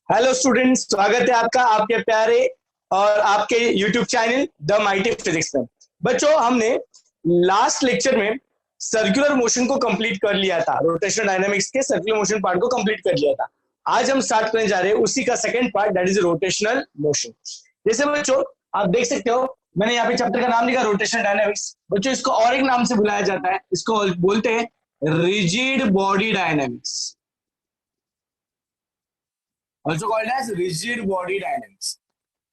Hello students, स्वागत है आपका आपके प्यारे और आपके YouTube channel the mighty physics में। बच्चों, हमने लास्ट लेक्चर में सर्कुलर मोशन को कंप्लीट कर लिया था। रोटेशनल डायनामिक्स के सर्कुलर मोशन पार्ट को कंप्लीट कर लिया था। आज हम स्टार्ट करने जा रहे हैं उसी का second part, that is rotational motion. जैसे बच्चों आप देख सकते हो, मैंने यहाँ पे चैप्टर का नाम लिखा रोटेशनल डायनामिक्स। बच्चों, इसको और एक नाम से बुलाया जाता है, इसको बोलते हैं rigid body dynamics, also called as rigid body dynamics।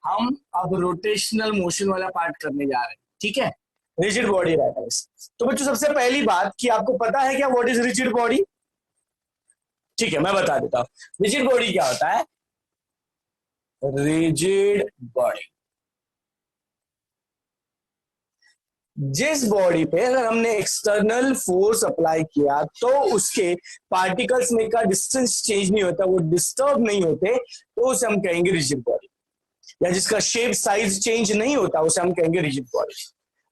हम अब रोटेशनल मोशन वाला पार्ट करने जा रहे हैं, ठीक है। Rigid body dynamics. तो बच्चों, सबसे पहली बात कि आपको पता है क्या व्हाट इज रिजिड बॉडी? ठीक है, मैं बता देता हूं रिजिड बॉडी क्या होता है। रिजिड बॉडी, जिस बॉडी पे अगर हमने एक्सटर्नल फोर्स अप्लाई किया तो उसके पार्टिकल्स में का डिस्टेंस चेंज नहीं होता, वो डिस्टर्ब नहीं होते, तो उसे हम कहेंगे रिजिड बॉडी। या जिसका शेप साइज चेंज नहीं होता उसे हम कहेंगे rigid body.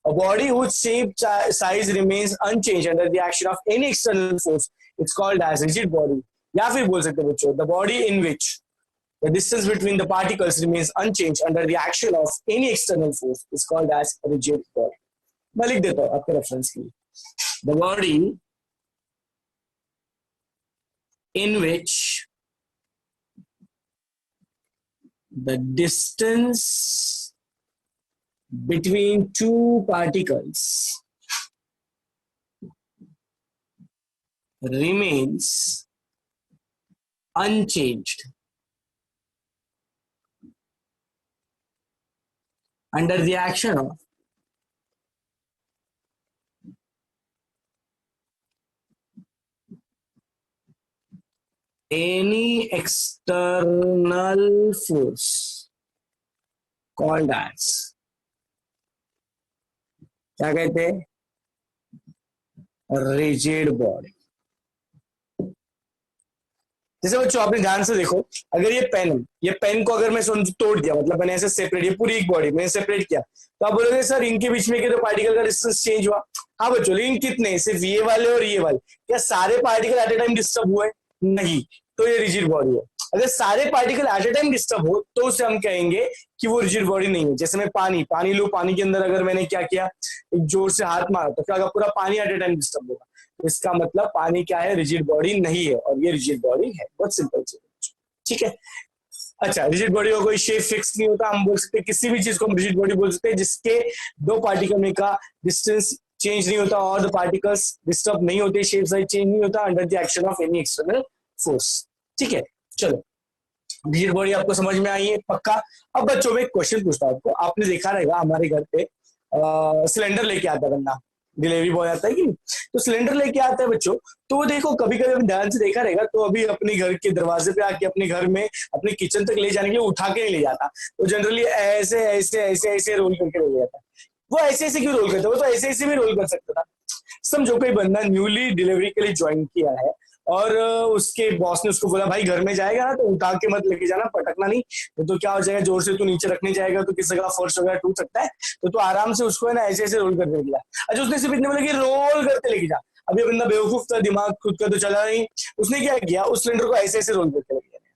A body whose shape size remains unchanged under the action of any external force, it's called as rigid body। या फिर बोल सकते हैं बच्चों, the body in which the distance between the particles remains unchanged under the action of any external force is called as rigid body। मैं लिख देता हूं आपके रेफरेंस के लिए। The body in which the distance between two particles remains unchanged under the action of any external force called as, क्या कहते हैं, रिजिड बॉडी। जैसे बच्चों आपने ध्यान से देखो, अगर ये पेन है, ये पेन को अगर मैं तोड़ दिया, मतलब मैंने ऐसे सेपरेट, ये पूरी एक बॉडी मैंने सेपरेट किया, तो आप बोलोगे सर इनके बीच में के तो पार्टिकल का डिस्टेंस चेंज हुआ। हाँ बच्चों, लेकिन कितने, सिर्फ ये वाले और ये वाले, क्या सारे particle at A time disturb हुए? नहीं, तो ये रिजिड बॉडी है। अगर सारे particle at A time disturb हो तो उसे हम कहेंगे कि वो रिजिड बॉडी नहीं है। जैसे मैं पानी लू, पानी के अंदर अगर मैंने क्या किया, एक जोर से हाथ मारा, तो क्या पूरा पानी एट ए टाइम डिस्टर्ब होगा? तो इसका मतलब पानी क्या है, रिजिड बॉडी नहीं है, और ये रिजिड बॉडी है। बहुत सिंपल चीज, ठीक है। अच्छा, रिजिड बॉडी का कोई शेप फिक्स नहीं होता। हम बोल सकते हैं किसी भी चीज को हम रिजिड बॉडी बोल सकते हैं जिसके दो पार्टिकल में का डिस्टेंस चेंज नहीं होता और द पार्टिकल्स डिस्टर्ब नहीं होते, शेप साइज चेंज नहीं होता under the action of any external force. ठीक है, चलो रिजिड बॉडी आपको समझ में आई है पक्का। अब बच्चों में एक क्वेश्चन पूछता हूं आपको। आपने देखा रहेगा हमारे घर पे सिलेंडर लेके आता बंदा, डिलीवरी बॉय आता है कि नहीं, तो सिलेंडर लेके आता है बच्चों। तो वो देखो कभी कभी ध्यान से देखा रहेगा, तो अभी अपने घर के दरवाजे पे आके अपने घर में अपने किचन तक ले जाने के लिए उठा के नहीं ले जाता, तो जनरली ऐसे ऐसे ऐसे ऐसे रोल करके ले जाता है। वो ऐसे ऐसे क्यों रोल करता है? वो तो ऐसे ऐसे भी रोल कर सकता था। समझो कोई बंदा न्यूली डिलीवरी के लिए ज्वाइन किया है और उसके बॉस ने उसको बोला भाई घर में जाएगा ना तो उठा के मत लेके जाना, पटकना नहीं, तो क्या हो जाएगा, जोर से तू नीचे रखने जाएगा तो किसी का फर्श वगैरह टूट सकता है, तो तू आराम से उसको है ना ऐसे ऐसे रोल करके लेके जा। अच्छा, उसने सिर्फ इतने बोला कि रोल करते लेके जा। अब ये बंदा बेवकूफ था, दिमाग खुद का तो चला नहीं, उसने क्या किया, उस सिलेंडर को ऐसे ऐसे रोल करके लेके जाना।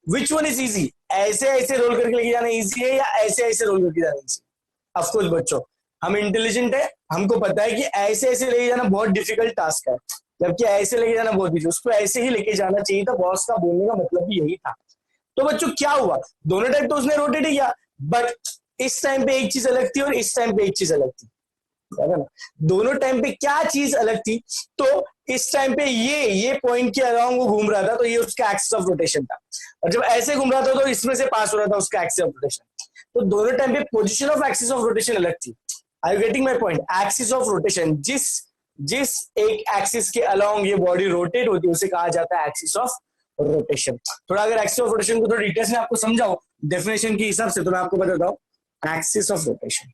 Which one is easy? ऐसे ऐसे रोल करके लेके जाना इजी है या ऐसे ऐसे रोल करके जाना इजी? ऑफकोर्स बच्चों, हम इंटेलिजेंट है, हमको पता है कि ऐसे ऐसे लेके जाना बहुत डिफिकल्ट टास्क है, जबकि ऐसे लेके जाना बहुत इजी। उसको ऐसे ही लेके जाना चाहिए था, बॉस का बोलने का मतलब भी यही था। तो बच्चों क्या हुआ, दोनों टाइम तो उसने रोटेट ही किया, बट इस टाइम पे एक चीज अलग थी और इस टाइम पे एक चीज अलग थी, है ना। दोनों टाइम पे क्या चीज अलग थी? तो इस टाइम पे ये पॉइंट के अराउंड वो घूम रहा था, तो ये उसका एक्सिस ऑफ रोटेशन था, और जब ऐसे घूम रहा था तो इसमें से पास हो रहा था उसका एक्सिस ऑफ रोटेशन। तो दोनों टाइम पे position of axis of rotation अलग थी। I you getting my point? Axis of rotation, जिस जिस एक एक्सिस के अलोंग ये बॉडी रोटेट होती है उसे कहा जाता है एक्सिस ऑफ रोटेशन। थोड़ा अगर एक्सिस ऑफ रोटेशन को थोड़ा डिटेल्स में आपको समझाओ डेफिनेशन के हिसाब से, तो मैं आपको बताता हूं एक्सिस ऑफ रोटेशन।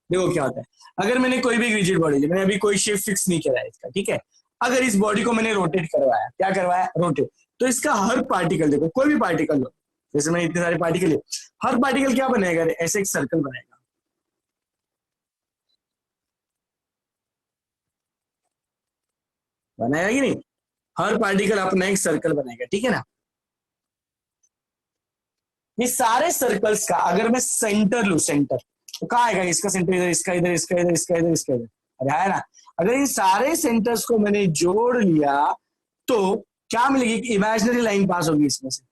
देखो क्या होता है, अगर मैंने कोई भी रिजिड बॉडी, मैंने अभी कोई शेप फिक्स नहीं किया है इसका, ठीक है, अगर इस बॉडी को मैंने रोटेट करवाया, क्या करवाया, रोटेट, तो इसका हर पार्टिकल, देखो कोई भी पार्टिकल हो, जैसे मैंने इतने सारे पार्टिकल है, हर पार्टिकल क्या बनाएगा, ऐसे एक सर्कल बनाएगा। बनाएगा कि नहीं, हर पार्टिकल अपना एक सर्कल बनाएगा, ठीक है ना। ये सारे सर्कल्स का अगर मैं सेंटर लू, सेंटर तो कहाँ आएगा, इसका सेंटर इधर, इसका इधर, इसका इधर, इसका इधर, इसका इधर, अरे है ना। अगर इन सारे सेंटर्स को मैंने जोड़ लिया तो क्या मिलेगी, इमेजिनरी लाइन पास होगी इसमें से,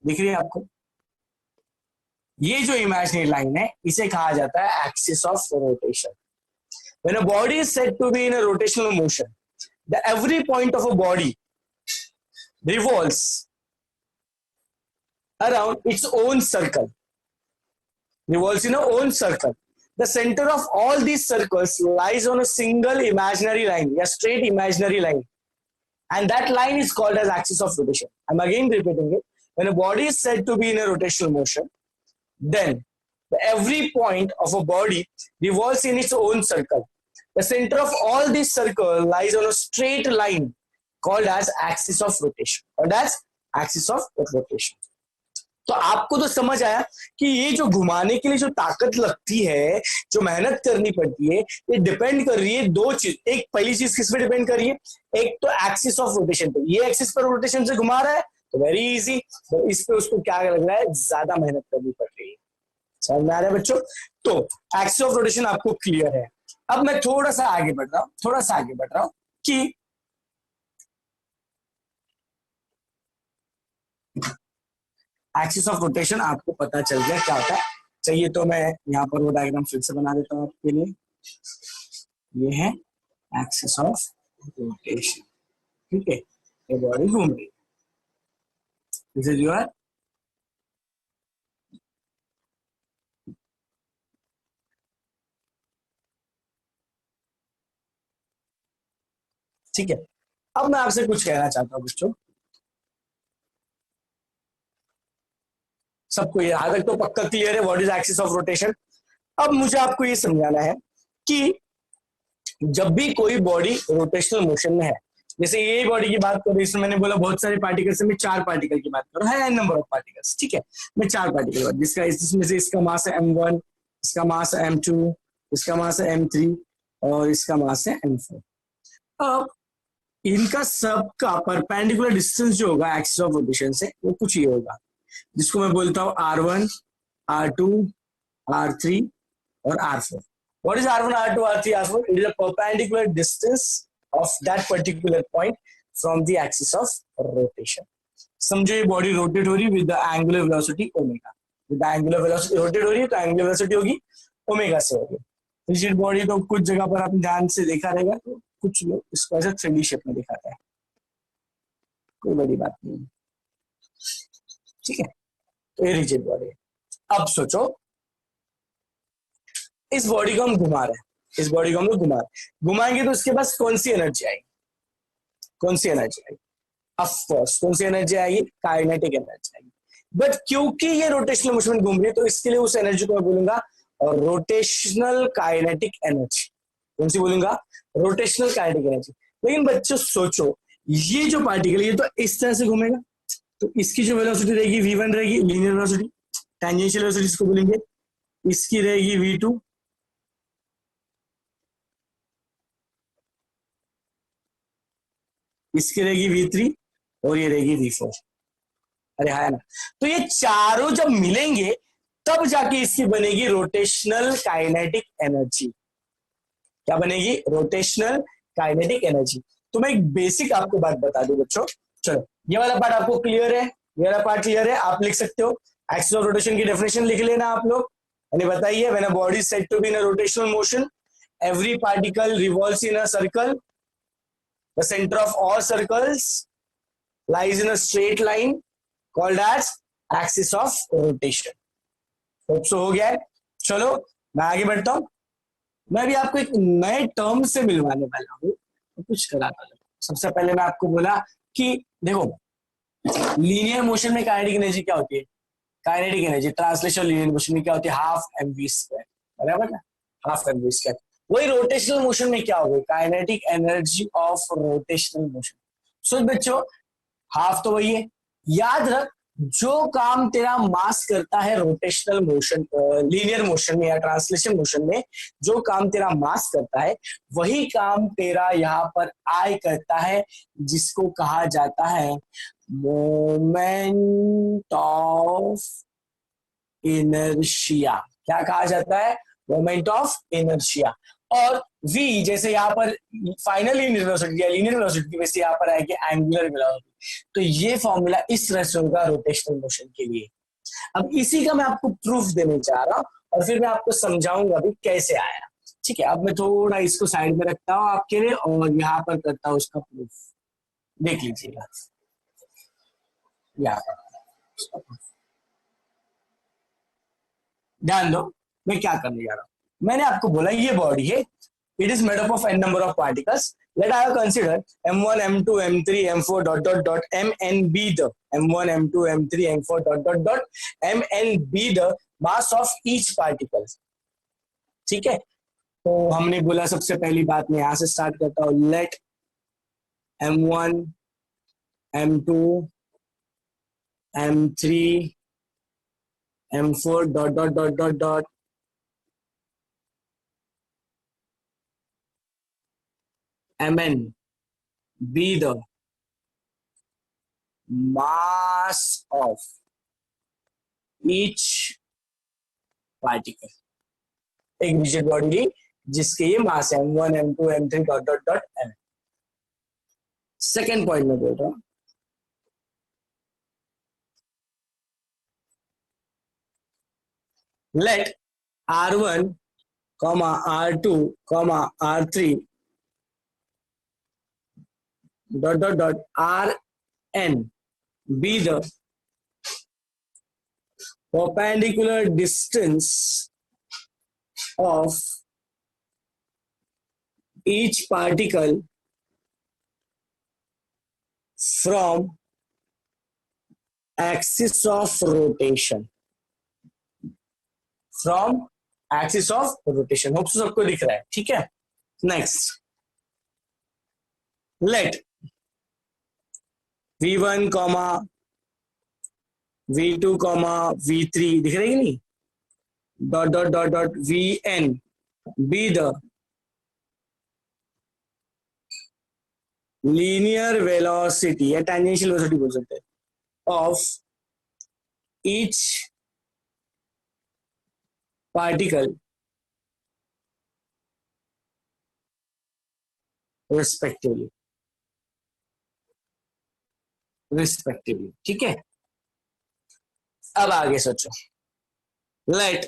दिख रही है आपको। ये जो इमेजिनरी लाइन है इसे कहा जाता है axis of rotation. When a body is said to be in a rotational motion, every point of a body revolves around its own circle, revolves in a own circle. The center of all these circles lies on a single imaginary line, a straight imaginary line, and that line is called as axis of rotation. I'm again repeating it. When a body is said to be in a rotational motion, then every point of a body revolves in its own circle. The center of all this circle lies on a straight line called as axis of rotation. Called as axis of rotation. तो आपको तो समझ आया कि ये जो घुमाने के लिए जो ताकत लगती है, जो मेहनत करनी पड़ती है, ये डिपेंड कर रही है दो चीज। एक पहली चीज किस पे डिपेंड कर रही है, एक तो एक्सिस ऑफ रोटेशन पे। ये एक्सिस पर रोटेशन से घुमा रहा है तो वेरी इजी, तो इस पे उसको क्या लग रहा है, ज्यादा मेहनत करनी पड़ रही है। समझ में आ रहा है बच्चों। तो एक्सिस ऑफ रोटेशन आपको क्लियर है। अब मैं थोड़ा सा आगे बढ़ रहा हूं कि एक्सिस ऑफ रोटेशन आपको पता चल गया क्या होता है। चाहिए तो मैं यहाँ पर वो डायग्राम फिर से बना देता हूँ आपके लिए। ये है एक्सिस ऑफ रोटेशन, ठीक है। ये बॉडी घूम रही है, दिस इज योर ठीक है। अब मैं आपसे कुछ कहना चाहता हूँ बच्चों, सबको ये आज तक तो पक्का क्लियर है what is axis of rotation. अब मुझे आपको ये समझाना है कि जब भी कोई बॉडी रोटेशनल मोशन में है, जैसे ये बॉडी की बात करूं, इसमें मैंने बोला बहुत सारे पार्टिकल्स है, मैं 4 पार्टिकल की बात करूं, है नंबर ऑफ पार्टिकल्स, ठीक है। मैं 4 पार्टिकल जिसका इसमें से इसका मास है m1, इसका मास है m2, इसका मास है m3 और इसका मास है m4। अब इनका सबका परपेंडिकुलर डिस्टेंस जो होगा एक्सिस ऑफ रोटेशन से वो कुछ ये होगा, जिसको मैं बोलता हूँ R1, R2, R3 और R4। What is R1, R2, R3, R4? It is a perpendicular distance of that particular point from the axis of rotation. समझो ये बॉडी रोटेट हो रही with the angular velocity omega. With the angular velocity rotate हो रही है तो angular velocity होगी omega से होगी। रिजिड बॉडी तो कुछ जगह पर आपने ध्यान से देखा रहेगा, तो कुछ लोग इसको ऐसे 3D शेप में दिखाता है, कोई बड़ी बात नहीं, ठीक है। तो ये रिजिड बॉडी है। अब सोचो इस बॉडी को हम घुमा रहे हैं, इस बॉडी को हम लोग घुमाएंगे तो इसके पास कौन सी एनर्जी आएगी, कौन सी एनर्जी आएगी, ऑफ कोर्स कौन सी एनर्जी आएगी, काइनेटिक एनर्जी आएगी। बट क्योंकि ये रोटेशनल मोशन में घूम रही है तो इसके लिए उस एनर्जी को मैं बोलूंगा रोटेशनल काइनेटिक एनर्जी। कौन सी बोलूंगा, रोटेशनल काइनेटिक एनर्जी। लेकिन बच्चों सोचो ये जो पार्टिकल ये तो इस तरह से घूमेगा, तो इसकी जो वेलोसिटी रहेगी v1 रहेगी लीनियर वेलोसिटी, टेंजेंशियल वेलोसिटी इसको बोलेंगे, इसकी रहेगी v2, इसकी रहेगी v3 और ये रहेगी v4। अरे है ना। तो ये चारों जब मिलेंगे तब जाके इसकी बनेगी रोटेशनल काइनेटिक एनर्जी। क्या बनेगी, रोटेशनल काइनेटिक एनर्जी। तो मैं एक बेसिक आपको बात बता दूं बच्चों, चलो ये वाला पार्ट आपको क्लियर है, ये वाला पार्ट क्लियर है, आप लिख सकते हो। एक्सिस ऑफ रोटेशन की डेफिनेशन लिख लेना आप लोग, यानी बताइए when a body is said to be in a rotational motion, every particle revolves in a circle, the centre of all circles lies in a straight line called as axis of rotation। Hope so हो गया है। चलो मैं आगे बढ़ता हूं, मैं भी आपको एक नए टर्म से मिलवाने वाला हूं, तो कुछ कराता हूं। सबसे पहले मैं आपको बोला कि देखो लीनियर मोशन में काइनेटिक एनर्जी क्या होती है, kinetic energy translation linear motion में क्या होती है, हाफ mv स्क्वायर, बराबर ना, हाफ mv स्क्वायर। वही रोटेशनल मोशन में क्या होगा, kinetic energy of rotational motion. So बच्चों हाफ तो वही है, याद रख जो काम तेरा मास करता है रोटेशनल मोशन, लीनियर मोशन में या ट्रांसलेशन मोशन में, जो काम तेरा मास करता है वही काम तेरा यहाँ पर आई करता है, जिसको कहा जाता है मोमेंट ऑफ इनर्शिया। क्या कहा जाता है? Moment of inertia. और v जैसे यहाँ पर फाइनल वेलोसिटी या लीनियर वेलोसिटी की वैसे यहाँ पर आएगी एंगुलर वेलोसिटी। तो ये फॉर्मूला इस तरह से होगा रोटेशनल मोशन के लिए। अब इसी का मैं आपको प्रूफ देने जा रहा हूँ और फिर मैं आपको समझाऊंगा भी कैसे आया। ठीक है, अब मैं थोड़ा इसको साइड में रखता हूँ आपके लिए और यहाँ पर करता हूँ उसका प्रूफ। देख लीजिएगा यहाँ पर, ध्यान दो मैं क्या करने जा रहा हूं। मैंने आपको बोला ये बॉडी है, it is made up of n number of particles. Let I consider m1 m2 m3 m4 dot dot dot mn be the m1 m2 m3 m4 dot dot dot mn be the mass of each particle। ठीक है, तो हमने बोला सबसे पहली बात मैं यहां से स्टार्ट करता हूं। Let m1 m2 m3 m4 dot dot dot dot dot mn be the mass of each particle। एक रिजिड बॉडी ली जिसके ये मास है m1 m2 m3 dot dot dot m। Second point में बोल रहा हूं, let r1 r2 r3 dot dot dot rn be the perpendicular distance of each particle from axis of rotation। from axis of rotation, hope सबको दिख रहा है। ठीक है, next let v1 v2 v3 दिख रही नहीं, dot dot dot dot vn be the linear velocity या tangential velocity बोल सकते हैं of each particle respectively। ठीक है, अब आगे सोचो। Let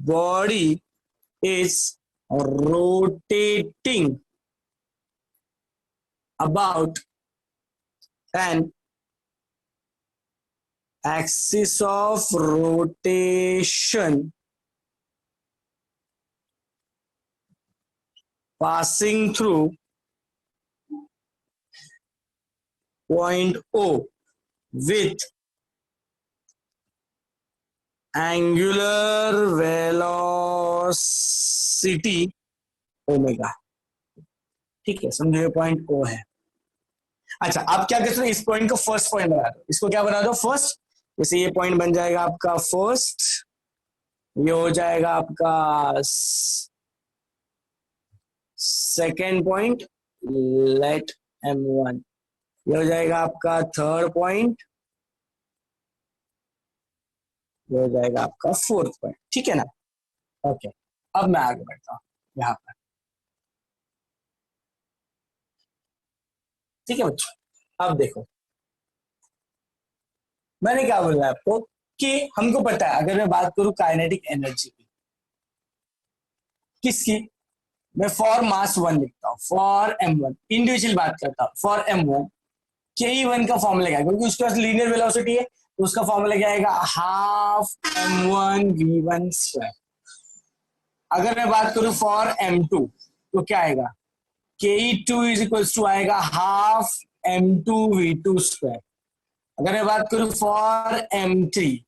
body is rotating about an axis of rotation passing through point O with angular velocity omega. ठीक है, समझो ये पॉइंट ओ है। अच्छा, आप क्या कहते हो, इस पॉइंट को फर्स्ट पॉइंट बना दो, इसको क्या बना दो फर्स्ट। जैसे ये पॉइंट बन जाएगा आपका फर्स्ट, ये हो जाएगा आपका सेकेंड पॉइंट, लेट m1, ये हो जाएगा आपका थर्ड पॉइंट, ये हो जाएगा आपका फोर्थ पॉइंट। ठीक है ना, ओके। अब मैं आगे बढ़ता हूं यहाँ पर। ठीक है बच्चों, अब देखो मैंने क्या बोला है आपको कि हमको पता है, अगर मैं बात करूं काइनेटिक एनर्जी की, किसकी, मैं फॉर मास 1 लिखता हूं, फॉर m1 इंडिविजुअल बात करता हूं, फॉर m1 ke1 का फॉर्मूला क्या है, क्योंकि उसके पास लीनियर वेलोसिटी है तो उसका फॉर्मूला क्या आएगा, हाफ m1 v1 स्क्वायर। अगर मैं बात करूं फॉर m2 तो क्या आएगा, ke2 इज इक्वल्स टू आएगा हाफ m2 v2 स्क्वायर। अगर मैं बात करूं फॉर m3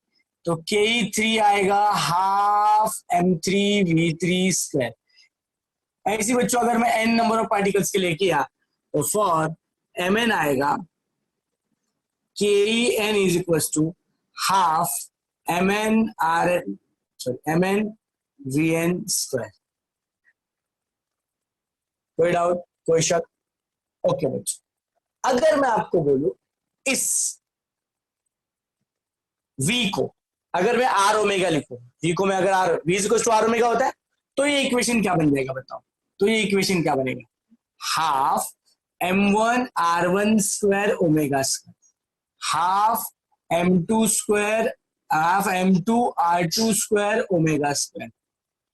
तो ke3 आएगा हाफ m3 v3 स्क्वायर। ऐसी बच्चों अगर मैं n नंबर ऑफ पार्टिकल्स के लिए किया तो फॉर mn आएगा के n is equal to half m n r n sorry m n v n square. कोई डाउट, कोई शक? ओके बच्चों, अगर मैं आपको बोलूं इस v को अगर मैं आर ओमेगा लिखूं, v को मैं अगर r v is equal to r omega होता है, तो ये इक्वेशन क्या बन जाएगा बताओ? तो ये इक्वेशन क्या बनेगा? Half m1 r1 square omega square half m2 square half m2 r2 square omega square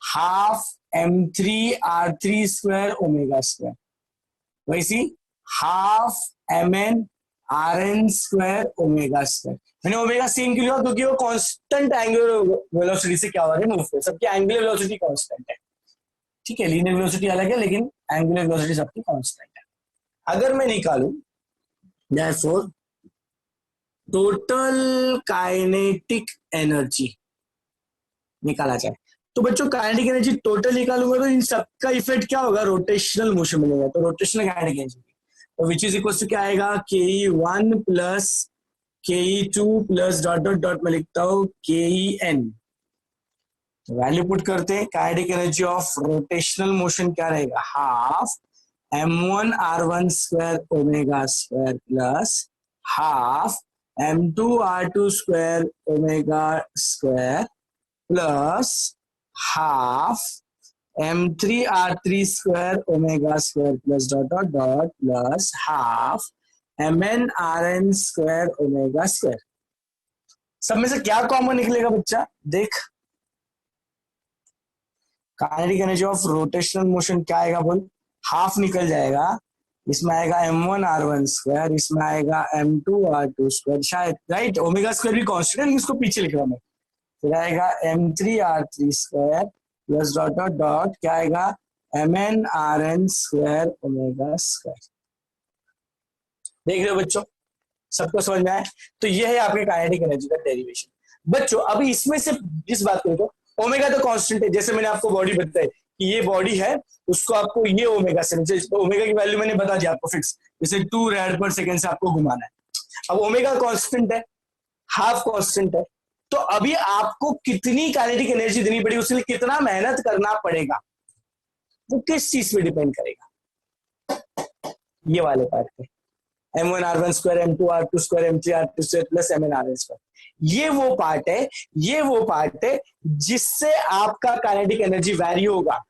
half m3 r3 square omega square, वैसी half mn rn square omega square. मैंने ओमेगा सेम क्यों लिया? क्योंकि वो कांस्टेंट एंगुलर वेलोसिटी से क्या हो रहा है, मूव कर, सबकी एंगुलर वेलोसिटी कांस्टेंट है। ठीक है, लीनियर वेलोसिटी अलग है लेकिन एंगुलर वेलोसिटी सबकी कांस्टेंट है। अगर मैं निकालूं देयरफॉर टोटल काइनेटिक एनर्जी निकाला जाए, तो बच्चों काइनेटिक एनर्जी टोटल निकालूंगा तो इन सबका इफेक्ट क्या होगा? रोटेशनल मोशन मिलेगा। तो रोटेशनल काइनेटिक एनर्जी तो विच इज इक्वल टू क्या आएगा? ke1 plus ke2 plus dot dot dot में लिखता हूं KEN। वैल्यू पुट करते हैं, kinetic energy of rotational motion क्या रहेगा? Half m1 r1 square omega square plus half m2 r2 square omega square plus half m3 r3 square omega square plus dot dot dot plus half mn rn square omega square. सब में से क्या common निकलेगा बच्चा? देख, kinetic energy of rotational motion क्या आएगा बोल? हाफ निकल जाएगा, इसमें आएगा m1 r1 स्क्वायर, इसमें आएगा m2 r2 स्क्वायर शायद, राइट? ओमेगा स्क्वायर भी कांस्टेंट है, इसको पीछे लिख रहा हूं मैं। फिर आएगा m3 r3 square plus dot dot dot क्या आएगा? mn rn square omega square. देख रहे हो बच्चों, सबको समझ में आया? तो ये है आपके काइनेटिक एनर्जी का डेरिवेशन। बच्चों अभी इसमें से जिस बात करें तो ओमेगा तो कांस्टेंट है, जैसे मैंने आपको बॉडी बताई कि ये बॉडी है, उसको आपको ये ओमेगा से ओमेगा की वैल्यू मैंने बता दिया आपको फिक्स, जैसे 2 रेड पर सेकेंड से आपको घुमाना है। अब ओमेगा कांस्टेंट है, हाफ कांस्टेंट है, तो अभी आपको कितनी काइनेटिक एनर्जी देनी पड़ेगी, उसके लिए कितना मेहनत करना पड़ेगा, वो किस चीज पे डिपेंड करेगा? ये वाले पार्ट पे m1 r1 square m2 r2 square m3 r2 square plus mn rn square. ये वो पार्ट है जिससे आपका काइनेटिक एनर्जी वैरी होगा।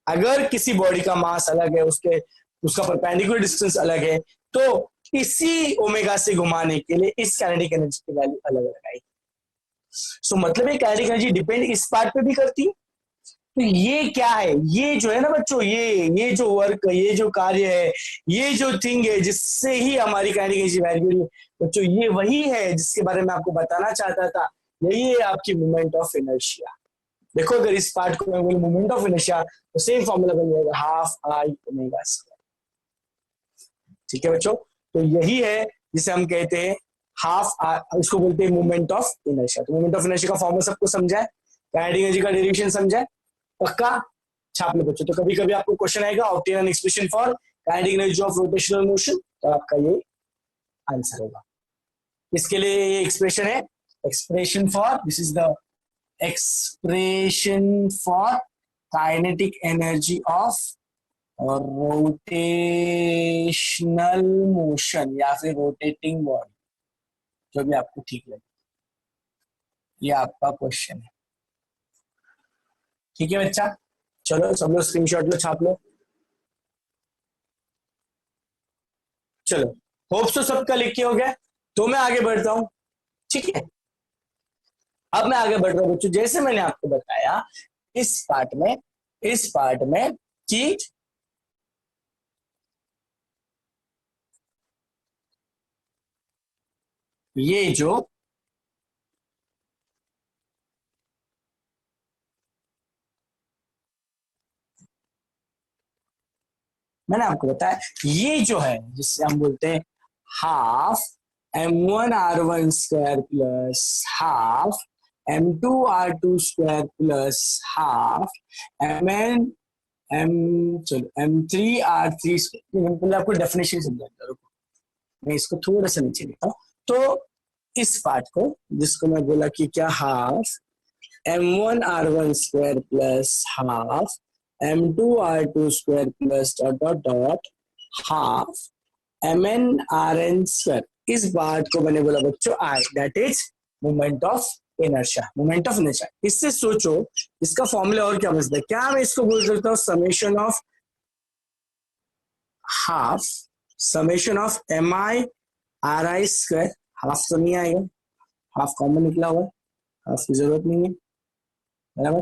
अगर किसी बॉडी का मास अलग है, उसका परपेंडिकुलर डिस्टेंस अलग है, तो इसी ओमेगा से घुमाने के लिए इस काइनेटिक एनर्जी की वैल्यू अलग अलग आएगी। सो मतलब ये काइनेटिक एनर्जी डिपेंड इस पार्ट पे भी करती है। तो ये क्या है? ये जो है ना बच्चों, ये जो वर्क, ये जो कार्य है, ये जो थिंग है जिससे ही हमारी काइनेटिक एनर्जी वैरी हो रही है बच्चों, ये वही है जिसके बारे में आपको बताना चाहता था। यही है आपकी मोमेंट ऑफ इनर्शिया। देखो अगर इस पार्ट को मैं बोलूं मोमेंट ऑफ इनर्शिया, तो सेम फॉर्मूला बन जाएगा हाफ आई ओमेगा स्क्वायर। ठीक है बच्चों, तो यही है जिसे हम कहते हैं इसको बोलते हैं मोमेंट ऑफ इनर्शिया। तो मोमेंट ऑफ इनर्शिया का फॉर्मूला सबको समझा है, काइनेटिक एनर्जी का डेरिवेशन समझा है, पक्का? छाप लो बच्चों। तो कभी कभी आपको क्वेश्चन आएगा obtain an expression for kinetic energy of rotational motion, तो आपका ये आंसर होगा। इसके लिए ये एक्सप्रेशन है, expression for, this is the expression for kinetic energy of rotational motion या फिर रोटेटिंग बॉडी, जो भी आपको ठीक लगे। ये आपका क्वेश्चन है। ठीक है बच्चा, चलो सब लोग स्क्रीनशॉट लो, छाप लो। चलो, होप्स तो सबका लिख के हो गया, तो मैं आगे बढ़ता हूं। ठीक है, अब मैं आगे बढ़ रहा हूं बच्चों, जैसे मैंने आपको बताया इस पार्ट में कि ये जो मैंने आपको बताया, ये जो है जिससे हम बोलते हैं half m1 r1 square plus half m2 r2 square plus half m3 r3 square. आपको डेफिनेशन समझाता हूं। मैं इसको थोड़ा सा नीचे लिखता हूँ। तो इस पार्ट को, जिसको मैं बोला कि क्या, half m1r1 square plus half m2r2 square plus dot dot dot half mn/rn square, इस बात को मैंने बोला बच्चों I, that is moment of inertia. Moment of inertia, इससे सोचो इसका फॉर्मूला और क्या बचता है, क्या मैं इसको बोल सकता हूँ summation of half summation of mi/ri square. Half तो नहीं आएगा, हाफ कॉमन निकला हुआ, हाफ की जरूरत नहीं है, बराबर।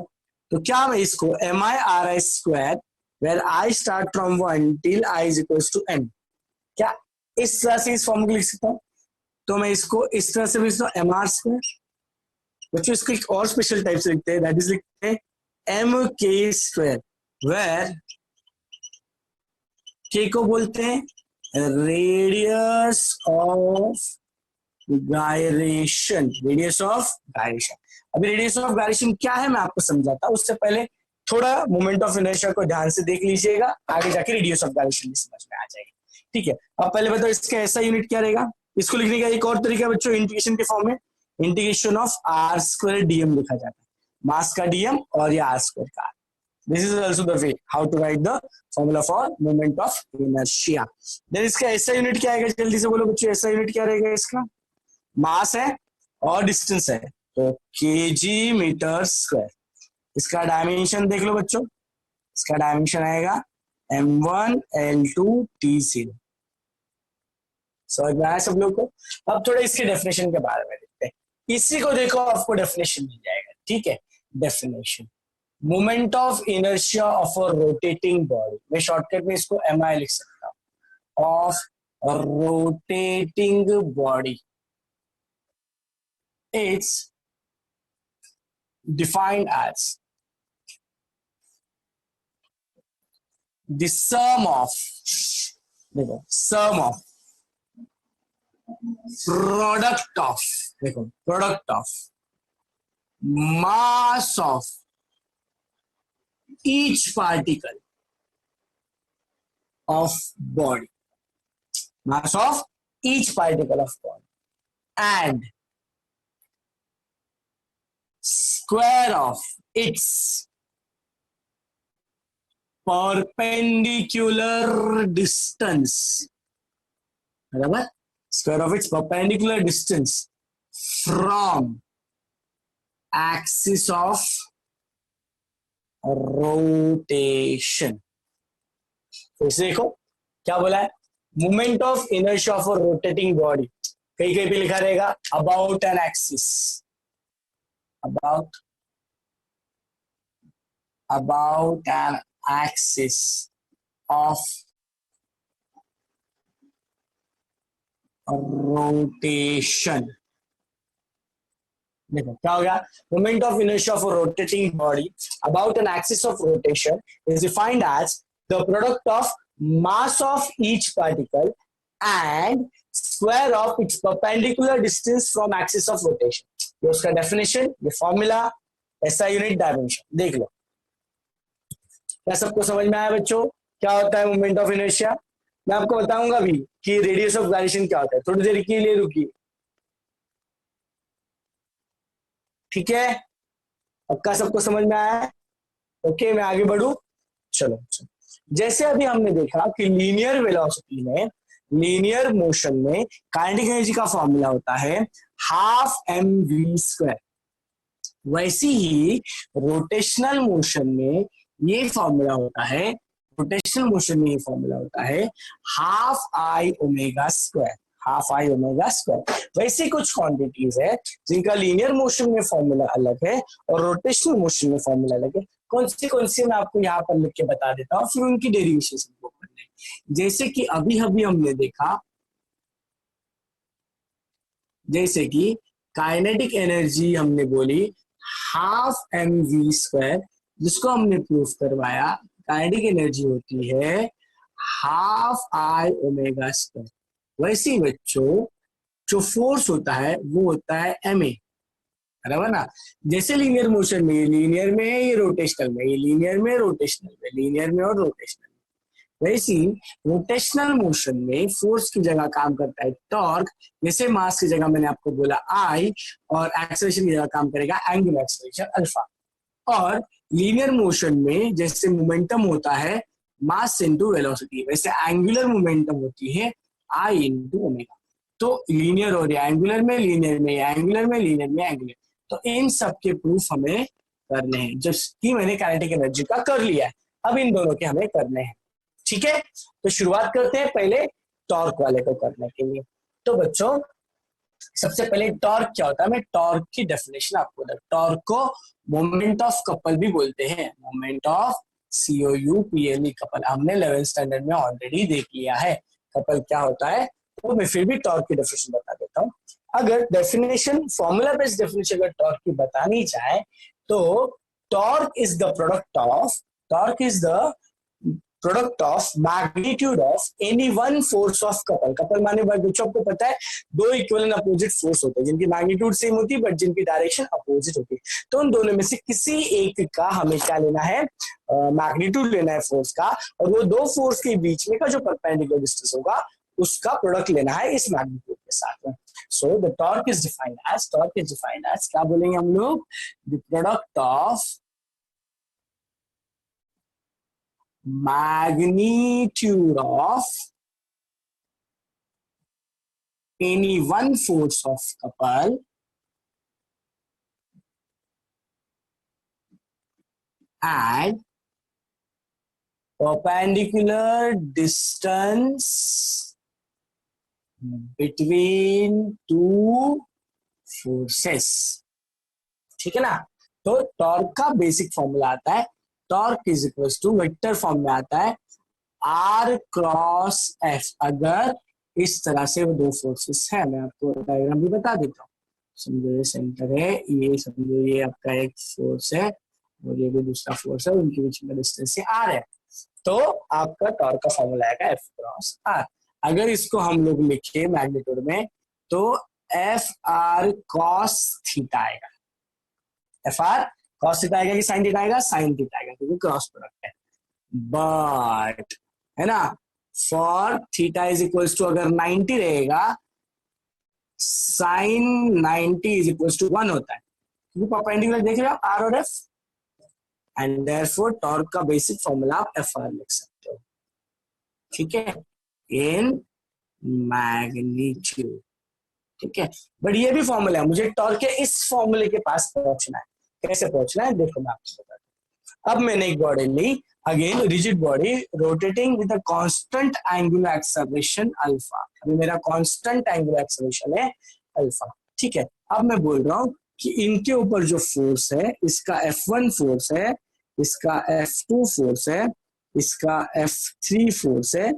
तो क्या मैं इसको mi/ri square where I start from 1 till i is equals to n, क्या इस तरह से इस फॉर्म को लिख सकता हूँ? तो मैं इसको इस तरह से भी लिखता हूँ mr स्क्वायर। बच्चों इसको एक और स्पेशल टाइप से लिखते हैं, दैट इज लिखते हैं mk स्क्वायर, वेर k को बोलते हैं radius of gyration. Radius of gyration, अभी रेडियस ऑफ गायरेशन क्या है मैं आपको समझाता हूँ, उससे पहले थोड़ा मोमेंट ऑफ इनर्शिया को ध्यान से देख लीजिएगा, आगे जाके रेडियस ऑफ गायरेशन भी समझ में आ जाएगी। ठीक है, अब पहले बताओ इसका ऐसा यूनिट क्या रहेगा। इसको लिखने का एक और तरीका बच्चों इंटीग्रेशन के फॉर्म में, integration of r square dm लिखा जाता है, मास का डीएम और ये आर स्क्वायर का। This is also the way how to write the formula for moment of inertia. Then इसका ऐसा यूनिट क्या आएगा, जल्दी से बोलो बच्चों, ऐसा यूनिट क्या रहेगा इसका, मास है और डिस्टेंस है, तो केजी मीटर स्क्वायर। इसका डायमेंशन देख लो बच्चों, इसका डायमेंशन आएगा m1 l2 t0। समझ में आया सब लोग को। अब थोड़ा इसके डेफिनेशन के बारे में देखते हैं, इसी को देखो आपको डेफिनेशन मिल जाएगा। ठीक है, definition moment of inertia of a rotating body, मैं शॉर्टकट में इसको mi लिख सकता हूं, of rotating body it's defined as the sum of, देखो सम ऑफ प्रोडक्ट ऑफ, देखो product of mass of each particle of body, mass of each particle of body, and square of its perpendicular distance, बराबर, square of its perpendicular distance from axis of rotation. तो इसे देखो क्या बोला है, moment of inertia of a rotating body, कहीं कहीं पे लिखा रहेगा about an axis, about an axis of rotation. देखो क्या हो गया, moment of inertia of a rotating body about an axis of rotation is defined as the product of mass of each particle and square of its perpendicular distance from axis of rotation. ये उसका definition, ये formula, ऐसा unit, dimension, देख लो। क्या सबको समझ में आया बच्चों, क्या होता है मोमेंट ऑफ इनर्शिया? मैं आपको बताऊंगा भी कि रेडियस ऑफ गायरेशन क्या होता है, थोड़ी देर के लिए रुकिए। ठीक है, पक्का सबको समझ में आया है? ओके, मैं आगे बढ़ू। चलो, जैसे अभी हमने देखा कि लीनियर वेलोसिटी में, लीनियर मोशन में काइनेटिक एनर्जी का फॉर्मूला होता है हाफ mv स्क्वायर, वैसे ही रोटेशनल मोशन में ये फॉर्मूला होता है, रोटेशनल मोशन में ये फॉर्मूला होता है half i omega square, half I omega square. वैसे कुछ क्वांटिटीज है जिनका लीनियर मोशन में फॉर्मूला अलग है और रोटेशनल मोशन में फॉर्मूला अलग है। कौन सी मैं आपको यहाँ पर लिख के बता देता हूँ, फिर उनकी डेरिवेशन को करना। जैसे कि अभी हमने देखा, जैसे कि काइनेटिक एनर्जी हमने बोली हाफ mv स्क्वायर, जिसको हमने प्रूफ करवाया काइनेटिक एनर्जी होती है हाफ आई ओमेगा स्क्वायर। वैसे ही बच्चों जो फोर्स होता है वो होता है ma, बराबर ना। जैसे लीनियर मोशन में, लीनियर में, ये रोटेशनल में, ये लीनियर में, रोटेशनल में, लीनियर में और रोटेशनल में। वैसी रोटेशनल मोशन में फोर्स की जगह काम करता है टॉर्क, जैसे मास की जगह मैंने आपको बोला आई, और एक्सेलरेशन की जगह काम करेगा एंगुलर एक्सेलरेशन अल्फा। और लीनियर मोशन में जैसे मोमेंटम होता है मास इनटू वेलोसिटी, वैसे एंगुलर मोमेंटम होती है आई इनटू ओमेगा। तो लीनियर और एंगुलर में, लीनियर में एंगुलर में, लीनियर में एंगुलर, तो इन सब के प्रूफ हमें करने हैं। जबकि मैंने काइनेटिक एनर्जी का कर लिया है, अब इन दोनों के हमें करने हैं। ठीक है, तो शुरुआत करते हैं पहले टॉर्क वाले को करने के लिए। तो बच्चों सबसे पहले टॉर्क क्या होता है, मैं टॉर्क की डेफिनेशन आपको बता। टॉर्क को मोमेंट ऑफ कपल भी बोलते हैं, मोमेंट ऑफ COUPLE कपल, हमने 11th स्टैंडर्ड में ऑलरेडी देख लिया है कपल क्या होता है। तो मैं फिर भी टॉर्क की डेफिनेशन बता देता हूँ। अगर डेफिनेशन फॉर्मूला बेस्ड डेफिनेशन अगर टॉर्क की बतानी चाहे तो torque is the product of, torque is the product of magnitude of any one force of couple. Couple माने बच्चों आपको पता है दो इक्विवेलेंट अपोजिट फोर्स होते हैं जिनकी मैग्नीट्यूड सेम होती है बट जिनकी डायरेक्शन अपोजिट होती है। तो उन दोनों में से किसी एक का हमें क्या लेना है, मैग्नीट्यूड लेना है फोर्स का, और वो दो फोर्स के बीच में का जो परपेंडिकुलर डिस्टेंस होगा उसका प्रोडक्ट लेना है इस मैग्नीट्यूड के साथ में। So the torque is defined as, torque is defined as क्या बोलेंगे हम लोग, the product of magnitude of any one force of couple and perpendicular distance between two forces। ठीक है ना। तो टॉर्क का बेसिक फॉर्मूला आता है, torque is equal to vector form में आता है R क्रॉस F। अगर इस तरह से वो दो फोर्सेस है, मैं आपको डायग्राम भी बता देता हूँ। समझो ये सेंटर है, ये समझो ये आपका एक फोर्स है और ये भी दूसरा फोर्स है, उनके बीच में डिस्टेंस R है। तो आपका टॉर्क का फॉर्मूला आएगा F क्रॉस R। अगर इसको हम लोग लिखे मैग्नीट्यूड में तो FR कॉस थीटा आएगा, FR कॉस थीटा आएगा कि साइन थीटा आएगा, साइन थीटा आएगा क्योंकि क्रॉस प्रोडक्ट है। बट है ना, for theta is equals to अगर 90 रहेगा साइन 90 इज इक्वल्स टू 1 होता है क्योंकि परपेंडिकुलर देख रहे हो आप R और F, एंड देयरफॉर टॉर्क का बेसिक फॉर्मूला आप FR लिख सकते हो। ठीक है, इन मैग्नीट्यूड। ठीक है, बट ये भी फॉर्मूला है, मुझे टॉर्क के इस फॉर्मूले के पास पहुंचना है। कैसे पहुंचना है देखो मैं आपको बताता हूं। अब मैंने एक बॉडी ली, again rigid body rotating with a constant angular acceleration alpha. अभी मेरा कांस्टेंट एंगुलर एक्सेलरेशन है अल्फा। ठीक है, अब मैं बोल रहा हूं कि इनके ऊपर जो फोर्स है, इसका F1 फोर्स है, इसका F2 फोर्स है, इसका F3 फोर्स है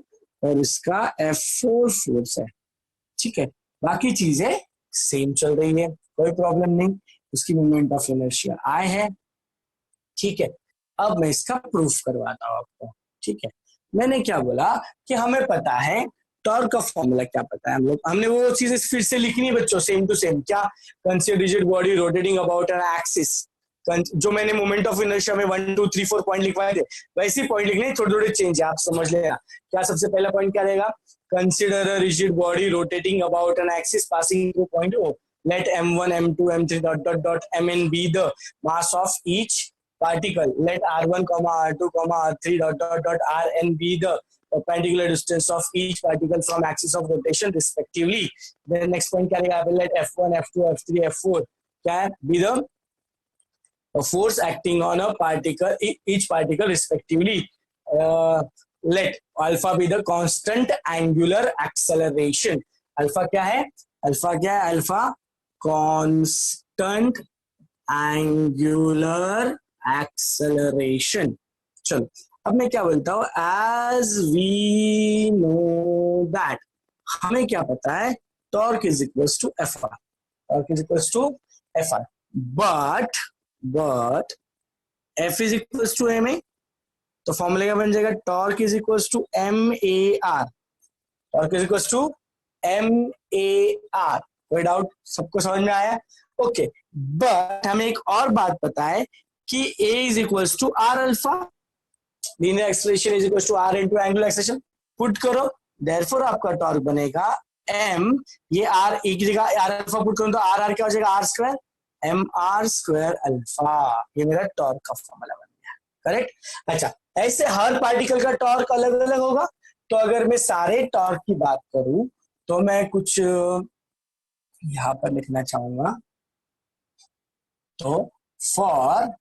और इसका F4 फोर्स है। ठीक है, बाकी चीजें सेम चल रही है, कोई प्रॉब्लम नहीं, उसकी मोमेंट ऑफ इनर्शिया I है। ठीक है, अब मैं इसका प्रूफ करवाता हूं आपको। ठीक है, मैंने क्या बोला कि हमें पता है टॉर्क का फॉर्मूला क्या पता है हम लोग, हमने वो चीजें फिर से लिखनी है बच्चों सेम टू सेम। क्या, consider rigid body rotating about an axis, जो मैंने मोमेंट ऑफ इनर्शिया में 1 2 3 4 पॉइंट लिखवाए थे वैसे ही पॉइंट लिखने, थोड़े थोड़े चेंज है, आप समझ लेना। क्या सबसे पहला पॉइंट क्या रहेगा, consider a rigid body rotating about an axis passing through point O, let M1 M2 M3 dot dot dot Mn be the mass of each particle, let R1 R2 R3 dot dot dot Rn be the perpendicular distance of each particle from axis of rotation respectively। then next point क्या रहेगा, let F1 F2 F3 F4 क्या है, be the force acting on a particle, each particle respectively। let alpha be the constant angular acceleration। Alpha क्या है, alpha क्या है, alpha constant angular acceleration. चलो अब मैं क्या बोलता हूं, एज वी नो दैट, हमें क्या पता है, torque is equals to FR, torque is equals to FR, but F is equals to MA, तो फॉर्मूले का बन जाएगा torque is equals to MAR, torque is equals to MAR। कोई डाउट, सबको समझ में आया? ओके, बट हमें एक और बात पता है कि A is equals to R alpha, linear acceleration is equal to r into angular acceleration, put करो, देयरफॉर आपका टॉर्क बनेगा m, ये r एक जगह आर अल्फा पुट करूं तो आर आर क्या हो जाएगा, r square m r square alpha, ये मेरा टॉर्क का फॉर्मूला बन गया, करेक्ट। अच्छा, ऐसे हर पार्टिकल का टॉर्क अलग अलग होगा, तो अगर मैं सारे टॉर्क की बात करूं तो मैं कुछ यहां पर लिखना चाहूंगा, तो फॉर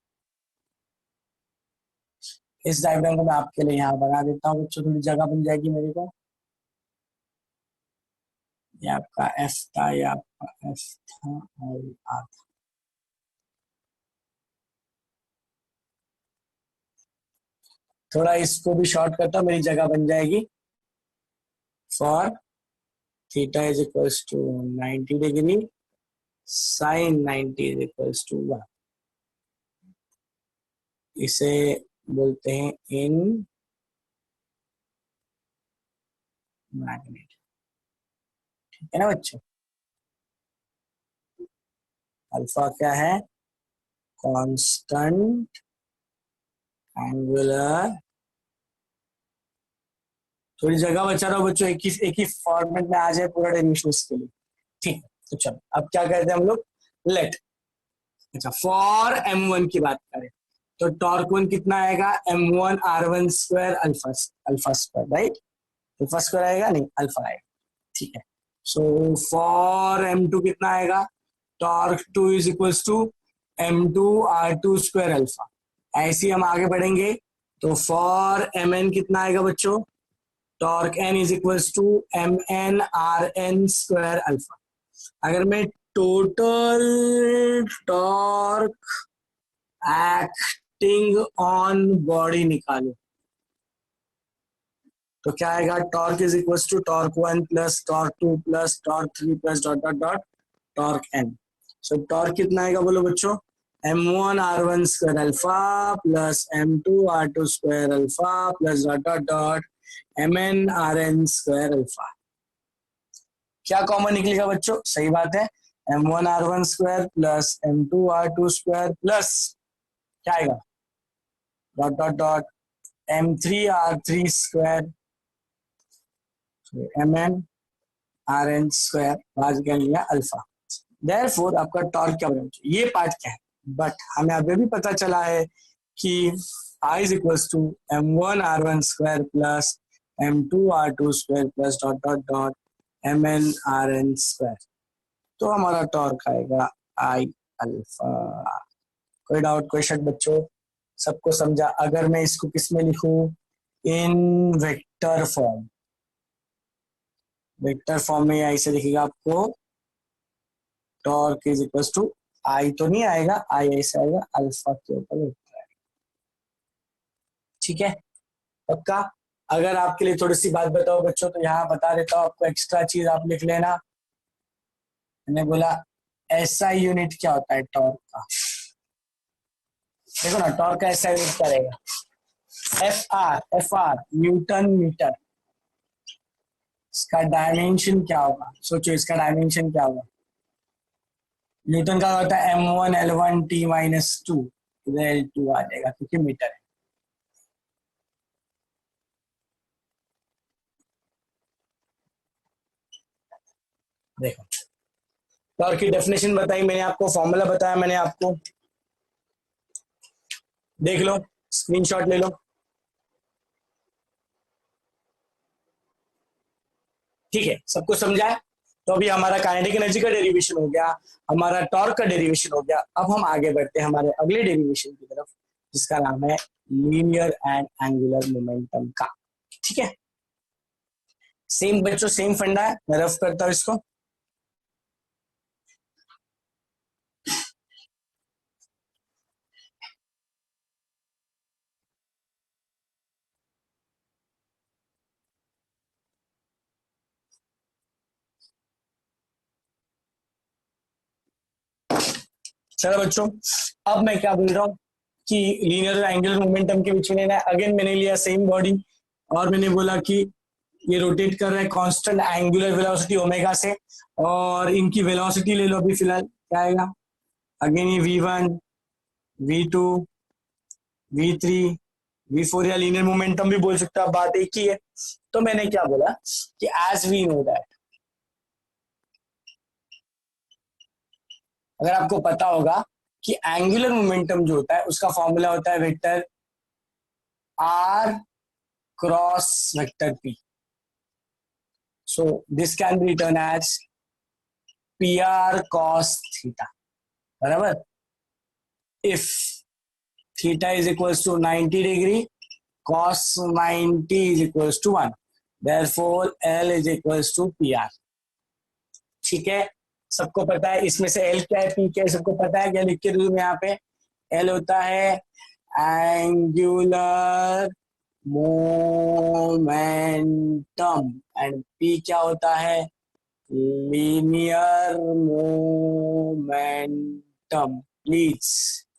इस डायग्राम को मैं आपके लिए यहाँ बना देता हूँ बच्चों, थोड़ी जगह बन जाएगी मेरे को। ये आपका एफ था, ये आपका एफ था और आर था। थोड़ा इसको भी शॉर्ट करता हूँ, मेरी जगह बन जाएगी। For theta is equals to 90 degree sine 90 is equals to 1, इसे बोलते हैं इन मैग्नेट, ठीक है ना बच्चों। अल्फा क्या है, कांस्टेंट एंगुलर, थोड़ी जगह बचा रहा हूं बच्चों, एक ही फॉर्मेट में आ जाए पूरा डेरिवेशन के लिए, ठीक है। तो चलो अब क्या करते हैं हम लोग, लेट, अच्छा फॉर m1 की बात करें तो टॉर्क वन कितना आएगा, m1 r1 square alpha, alpha square, right, alpha square आएगा, नहीं अल्फा आएगा, ठीक है। सो फॉर m2 कितना आएगा, torque 2 is equals to m2 r2 square alpha. ऐसे ही हम आगे बढ़ेंगे तो फॉर mn कितना आएगा बच्चों, torque n is equals to mn rn square alpha. अगर मैं total torque acting on body निकालू तो क्या आएगा, torque is equals to torque 1 plus torque 2 plus torque 3 plus dot dot dot torque n। So torque कितना आएगा बोलो बच्चों, m1 r1 square alpha plus m2 r2 square alpha plus dot dot dot mn rn square alpha. क्या common निकलेगा बच्चों, सही बात है, m1 r1 square plus m2 r2 square plus क्या आएगा, dot dot dot m3 r3 square mn rn square भाग गया अल्फा। देयरफॉर आपका टॉर्क क्या बनेगा, ये पार्ट क्या है, बट हमें अभी भी पता चला है कि I is equals to m1 r1 square plus m2 r2 square plus dot dot dot mn rn square, तो हमारा टॉर्क आएगा I अल्फा। कोई डाउट, कोई शक बच्चों, सबको समझा। अगर मैं इसको किस में लिखूं, इन वेक्टर फॉर्म, वेक्टर फॉर्म में ऐसे दिखेगा आपको, टॉर्क इज इक्वल टू आई तो नहीं आएगा, आई ऐसे आएगा अल्फा के ऊपर वेक्टर आएगा, ठीक है पक्का। अगर आपके लिए थोड़ी सी बात बताओ बच्चों तो यहाँ बता देता हूँ आपको, एक्स्ट्रा चीज आप लिख लेना। मैंने बोला ऐसा यूनिट क्या होता है टॉर्क का, देखो ना टॉर्क का ऐसा यूनिट क्या रहेगा, एफ आर न्यूटन मीटर। इसका डायमेंशन क्या होगा, सोचो इसका डायमेंशन क्या होगा, न्यूटन का होता है m1 l1 t माइनस 2, इधर l2 आ जाएगा क्योंकि मीटर है। देखो टॉर्क की डेफिनेशन बताई मैंने आपको, फॉर्मूला बताया मैंने आपको, देख लो स्क्रीनशॉट ले लो, ठीक है सबको समझा है। तो अभी हमारा काइनेटिक एनर्जी का डेरिवेशन हो गया, हमारा टॉर्क का डेरिवेशन हो गया। अब हम आगे बढ़ते हैं हमारे अगले डेरिवेशन की तरफ जिसका नाम है लीनियर एंड एंगुलर मोमेंटम का, ठीक है। सेम बच्चों सेम फंडा है, मैं रफ करता हूं इसको। चलो बच्चों, अब मैं क्या बोल रहा हूँ कि लीनियर और एंगुलर मोमेंटम के बीच में अगेन मैंने लिया सेम बॉडी और मैंने बोला कि ये रोटेट कर रहा है कांस्टेंट एंगुलर वेलोसिटी ओमेगा से, और इनकी वेलोसिटी ले लो अभी फिलहाल, क्या आएगा अगेन ये v1 v2 v3 V4 या लीनियर मोमेंटम भी बोल सकते हो, बात एक ही है। तो मैंने क्या बोला कि एज वी नो दैट, अगर आपको पता होगा कि एंगुलर मोमेंटम जो होता है उसका फॉर्मूला होता है vector R cross vector P, so this can be written as P R cos theta, बराबर। If theta is equals to 90 degree, cos 90 is equals to 1, therefore L is equals to PR। ठीक है, सबको पता है इसमें से L क्या है, P क्या है, सबको पता है। क्या लिख के दूं मैं यहाँ पे? L होता है एंगुलर मोमेंटम एंड P क्या होता है? Linear momentum. Please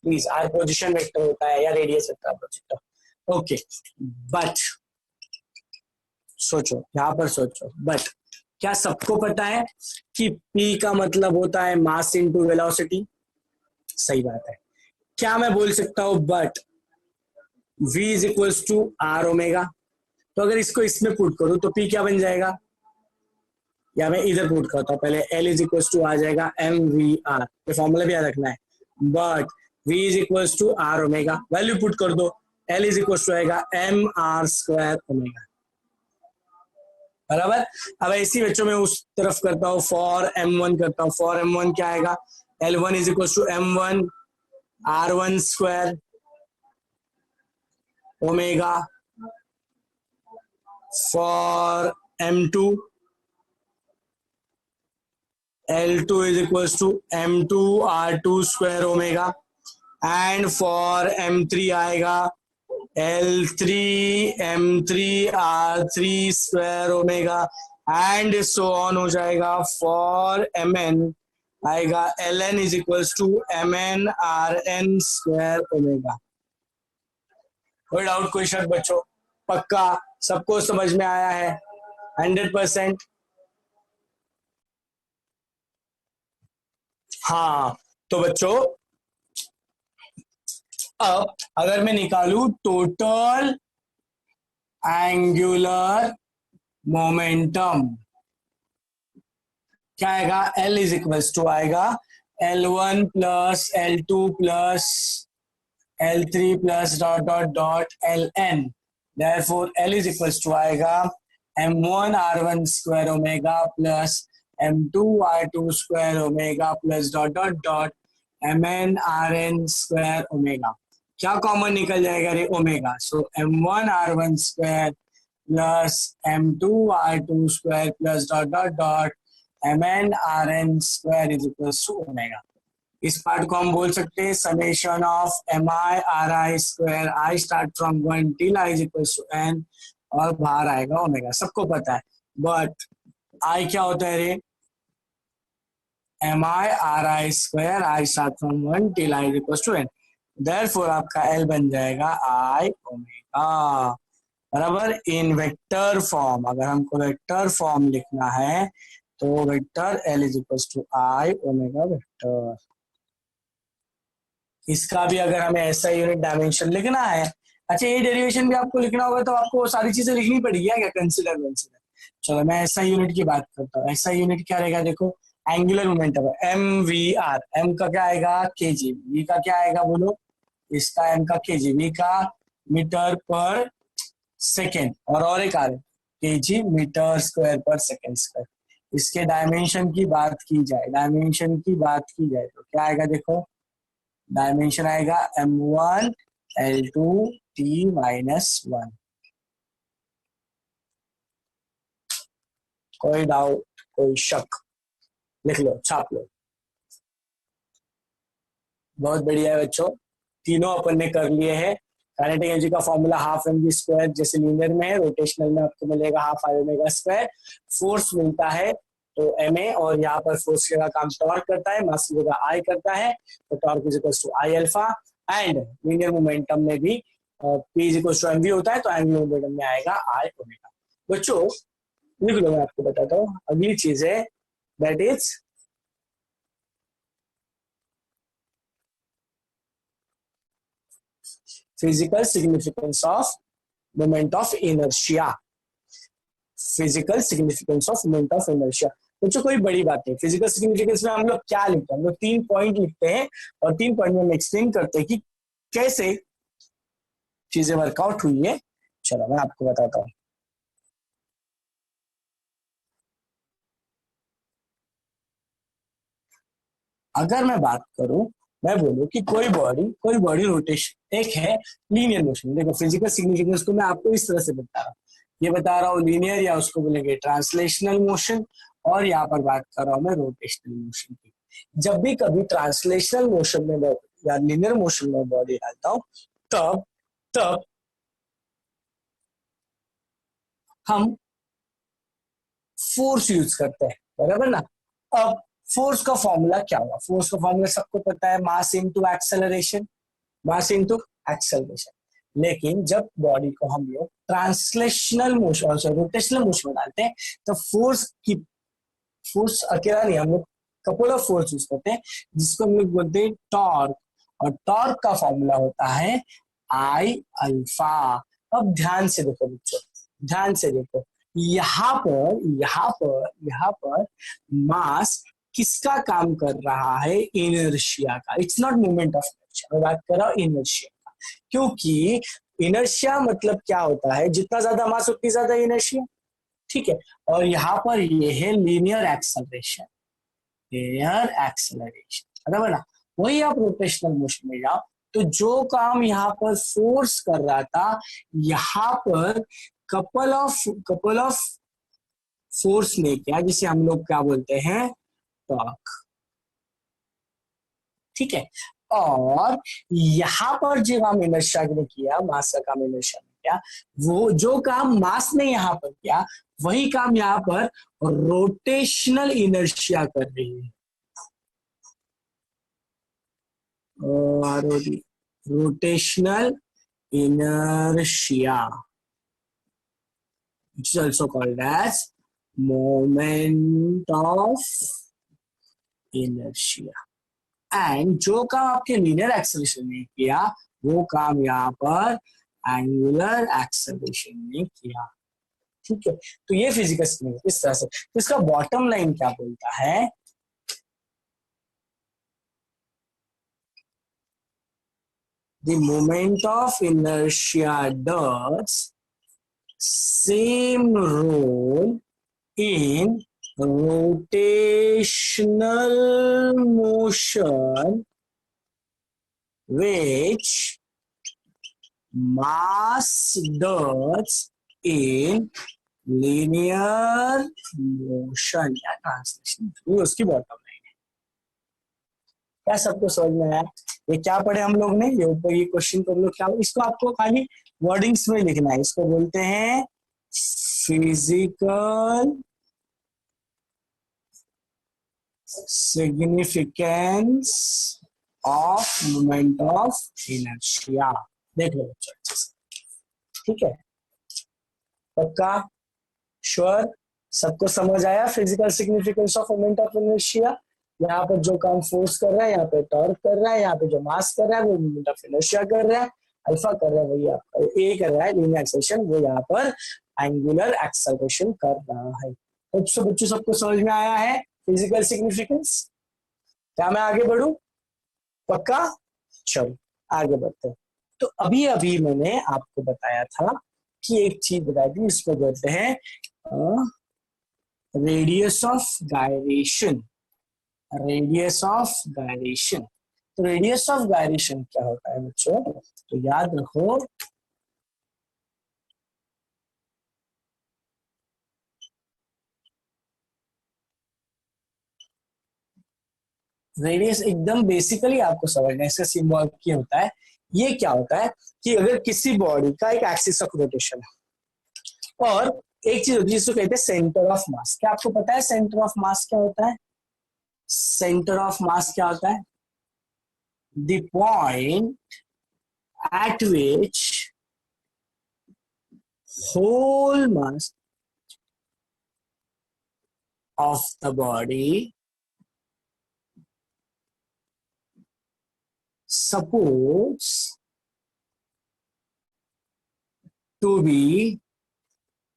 please, r position vector होता है या radius vector projector. Okay, but सोचो, यहां पर सोचो, बट क्या सबको पता है कि P का मतलब होता है मास इनटू वेलोसिटी? सही बात है। क्या मैं बोल सकता हूं but V is equals to r omega? तो अगर इसको इसमें पुट करूं तो P क्या बन जाएगा? या मैं इधर पुट करता हूं पहले, L इज इक्वल्स टू आ जाएगा एम वी आर, ये फॉर्मूला भी याद रखना है। But V is equals to r omega, value put कर दो, L इज इक्वल्स टू आएगा एम आर स्क्वायर ओमेगा, बराबर। अब इसी बच्चों में उस तरफ करता हूं, फॉर M1 करता हूं। फॉर M1 क्या आएगा? L1 is equal to M1 R1 square omega. For M2 L2 is equals to M2 R2 square omega. And for M3 आएगा L3 M3 R3 square omega, and so on हो जाएगा। For Mn आएगा Ln is equals to Mn Rn square omega. कोई doubt, कोई शक बच्चों? पक्का सबको समझ में आया है? 100%। हाँ, तो बच्चों अब अगर मैं निकालू टोटल एंगुलर मोमेंटम, क्या आएगा? L इज इक्वल्स टू आएगा L1 plus L2 plus L3 plus dot dot dot Ln, therefore L is equals to आएगा M1 R1 square omega plus M2 R2 square omega plus dot dot dot Mn Rn square omega. क्या common निकल जाएगा रे? Omega. So M1 R1 square plus M2 R2 square plus dot dot dot Mn Rn square is equal to omega. इस part को हम बोल सकते हैं summation of Mi Ri square, I start from 1 till i is equal to n, और बाहर आएगा omega, सबको पता है। बट आई क्या होता है रे? Mi Ri square, I start from 1 till i is equal to n, therefore आपका L बन जाएगा I ओमेगा, बराबर। इन वेक्टर फॉर्म, अगर हमको वेक्टर फॉर्म लिखना है तो vector L is equal to I omega vector. इसका भी अगर हमें ऐसा यूनिट डायमेंशन लिखना है, अच्छा ये डेरिवेशन भी आपको लिखना होगा तो आपको सारी चीजें लिखनी पड़ेगी क्या? Consider consider. चलो मैं ऐसा यूनिट की बात करता हूँ। ऐसा यूनिट क्या रहेगा? देखो, एंगुलर मोमेंटम है MVR, M का क्या आएगा? kg, V का क्या आएगा बोलो? इसका M का kg, V का मीटर पर सेकेंड, और एक आ रहा है kg मीटर स्क्वायर पर सेकेंड स्क्वायर। इसके डायमेंशन की बात की जाए, डायमेंशन की बात की जाए तो क्या आएगा? देखो, डायमेंशन आएगा M1 L2 T-1। कोई डाउट, कोई शक? लिख लो, छाप लो। बहुत बढ़िया है बच्चों, तीनों अपन ने कर लिए हैं। काइनेटिक एनर्जी का formula half m v square जैसे लीनियर में है, रोटेशनल में आपको मिलेगा half I omega square. Force मिलता है तो एम ए, और यहाँ पर फोर्स का काम टॉर्क करता है, मास की जगह आई करता है, तो torque is equal to I alpha. And linear momentum में भी p is equal to m v होता है, तो एंगुलर मोमेंटम में आएगा आई ओमेगा। बच्चों लिख लो, मैं आपको बताता हूँ। अगली चीज है that is physical significance of moment of inertia, physical significance of moment of inertia. बच्चों कोई बड़ी बात नहीं, फिजिकल सिग्निफिकेंस में हम लोग क्या लिखते हैं, हम लोग 3 पॉइंट लिखते हैं और 3 पॉइंट में हम एक्सप्लेन करते हैं कि कैसे चीजें वर्कआउट हुई है। चलो मैं आपको बताता हूँ। अगर मैं बात करूं, मैं बोलूं कि कोई बॉडी रोटेशन, एक है लीनियर मोशन। देखो फिजिकल सिग्निफिकेंस को मैं आपको इस तरह से बता रहा हूँ, ये बता रहा हूँ लीनियर, या उसको बोलेंगे ट्रांसलेशनल मोशन, और यहाँ पर बात कर रहा हूँ मैं रोटेशनल मोशन की। जब भी कभी ट्रांसलेशनल मोशन में या लीनियर मोशन में बॉडी डालता हूँ, तब तब हम फोर्स यूज करते हैं, बराबर ना। अब फोर्स का फॉर्मूला क्या होगा, फोर्स का फॉर्मूला सबको पता है, mass into acceleration, mass into acceleration. लेकिन जब बॉडी को हम लोग ट्रांसलेशनल मोशन रोटेशनल मोशन में डालते हैं, तो फोर्स अकेला नहीं, हम लोग कपल ऑफ फोर्स यूज करते हैं, जिसको हम लोग बोलते हैं टॉर्क, और टॉर्क का फॉर्मूला होता है आई अल्फा। अब ध्यान से देखो बच्चों, ध्यान से देखो, यहाँ पर मास किसका काम कर रहा है, इनर्शिया का। It's not movement of inertia, मैं बात कर रहा हूँ इनर्शिया का, क्योंकि इनर्शिया मतलब क्या होता है, जितना ज्यादा मास उतनी ज्यादा इनर्शिया, ठीक है। और यहाँ पर ये है लीनियर एक्सेलरेशन, लीनियर एक्सेलरेशन, बराबर ना। वही आप रोटेशनल मोशन में जाओ, तो जो काम यहाँ पर फोर्स कर रहा था, यहाँ पर कपल ऑफ फोर्स ने किया, जिसे हम लोग क्या बोलते हैं, टॉर्क, ठीक है। और यहाँ पर जो काम इनर्शिया ने किया, मास का काम इनर्शिया ने किया, वो जो काम मास ने यहाँ पर किया, वही काम यहाँ पर रोटेशनल इनर्शिया कर रही है। और rotational inertia, which is also called as moment of inertia। And जो काम आपके लीनियर एक्सेलरेशन ने किया, वो काम यहाँ पर एंगुलर एक्सेलरेशन ने किया, ठीक है। तो ये फिजिकल सिग्निफिकेंस इस तरह से। तो इसका बॉटम लाइन क्या बोलता है, the moment of inertia does same role in rotational motion which mass does in linear motion या ट्रांसलेशन। उसकी बॉटम लाइन है। क्या सबको समझ में आया? ये क्या पढ़े हम लोग ने, ये ऊपर ये क्वेश्चन को हम लोग क्या, इसको आपको खाली वर्डिंग्स में लिखना है। इसको बोलते हैं physical significance of moment of inertia. देख लो बच्चों अच्छे से, ठीक है, पक्का, श्योर, सबको समझ आया physical significance of moment of inertia. यहाँ पर जो काम फोर्स कर रहा है, यहाँ पे टॉर्क कर रहा है, यहाँ पे जो मास कर रहा है वो मोमेंट ऑफ इनर्शिया कर रहा है, अल्फा कर रहा है वही आपका ए कर रहा है लीनियर एक्सेलरेशन, वो यहाँ पर एंगुलर एक्सेलरेशन कर रहा है। तो बच्चों सबको समझ में आया है फिजिकल सिग्निफिकेंस? क्या मैं आगे बढ़ू? पक्का, चलो आगे बढ़ते हैं। तो अभी अभी मैंने आपको बताया था कि एक चीज बताई थी, इसको बोलते हैं radius of gyration, radius of gyration. तो रेडियस ऑफ गायरेशन क्या होता है बच्चों, तो याद रखो, रेडियस एकदम बेसिकली आपको समझना है, इसका सिंबल क्या होता है। ये क्या होता है कि अगर किसी बॉडी का एक एक्सिस ऑफ रोटेशन है, और एक चीज होती है जिसको कहते हैं सेंटर ऑफ मास। क्या आपको पता है सेंटर ऑफ मास क्या होता है? सेंटर ऑफ मास क्या होता है? The point at which whole mass of the body supports to be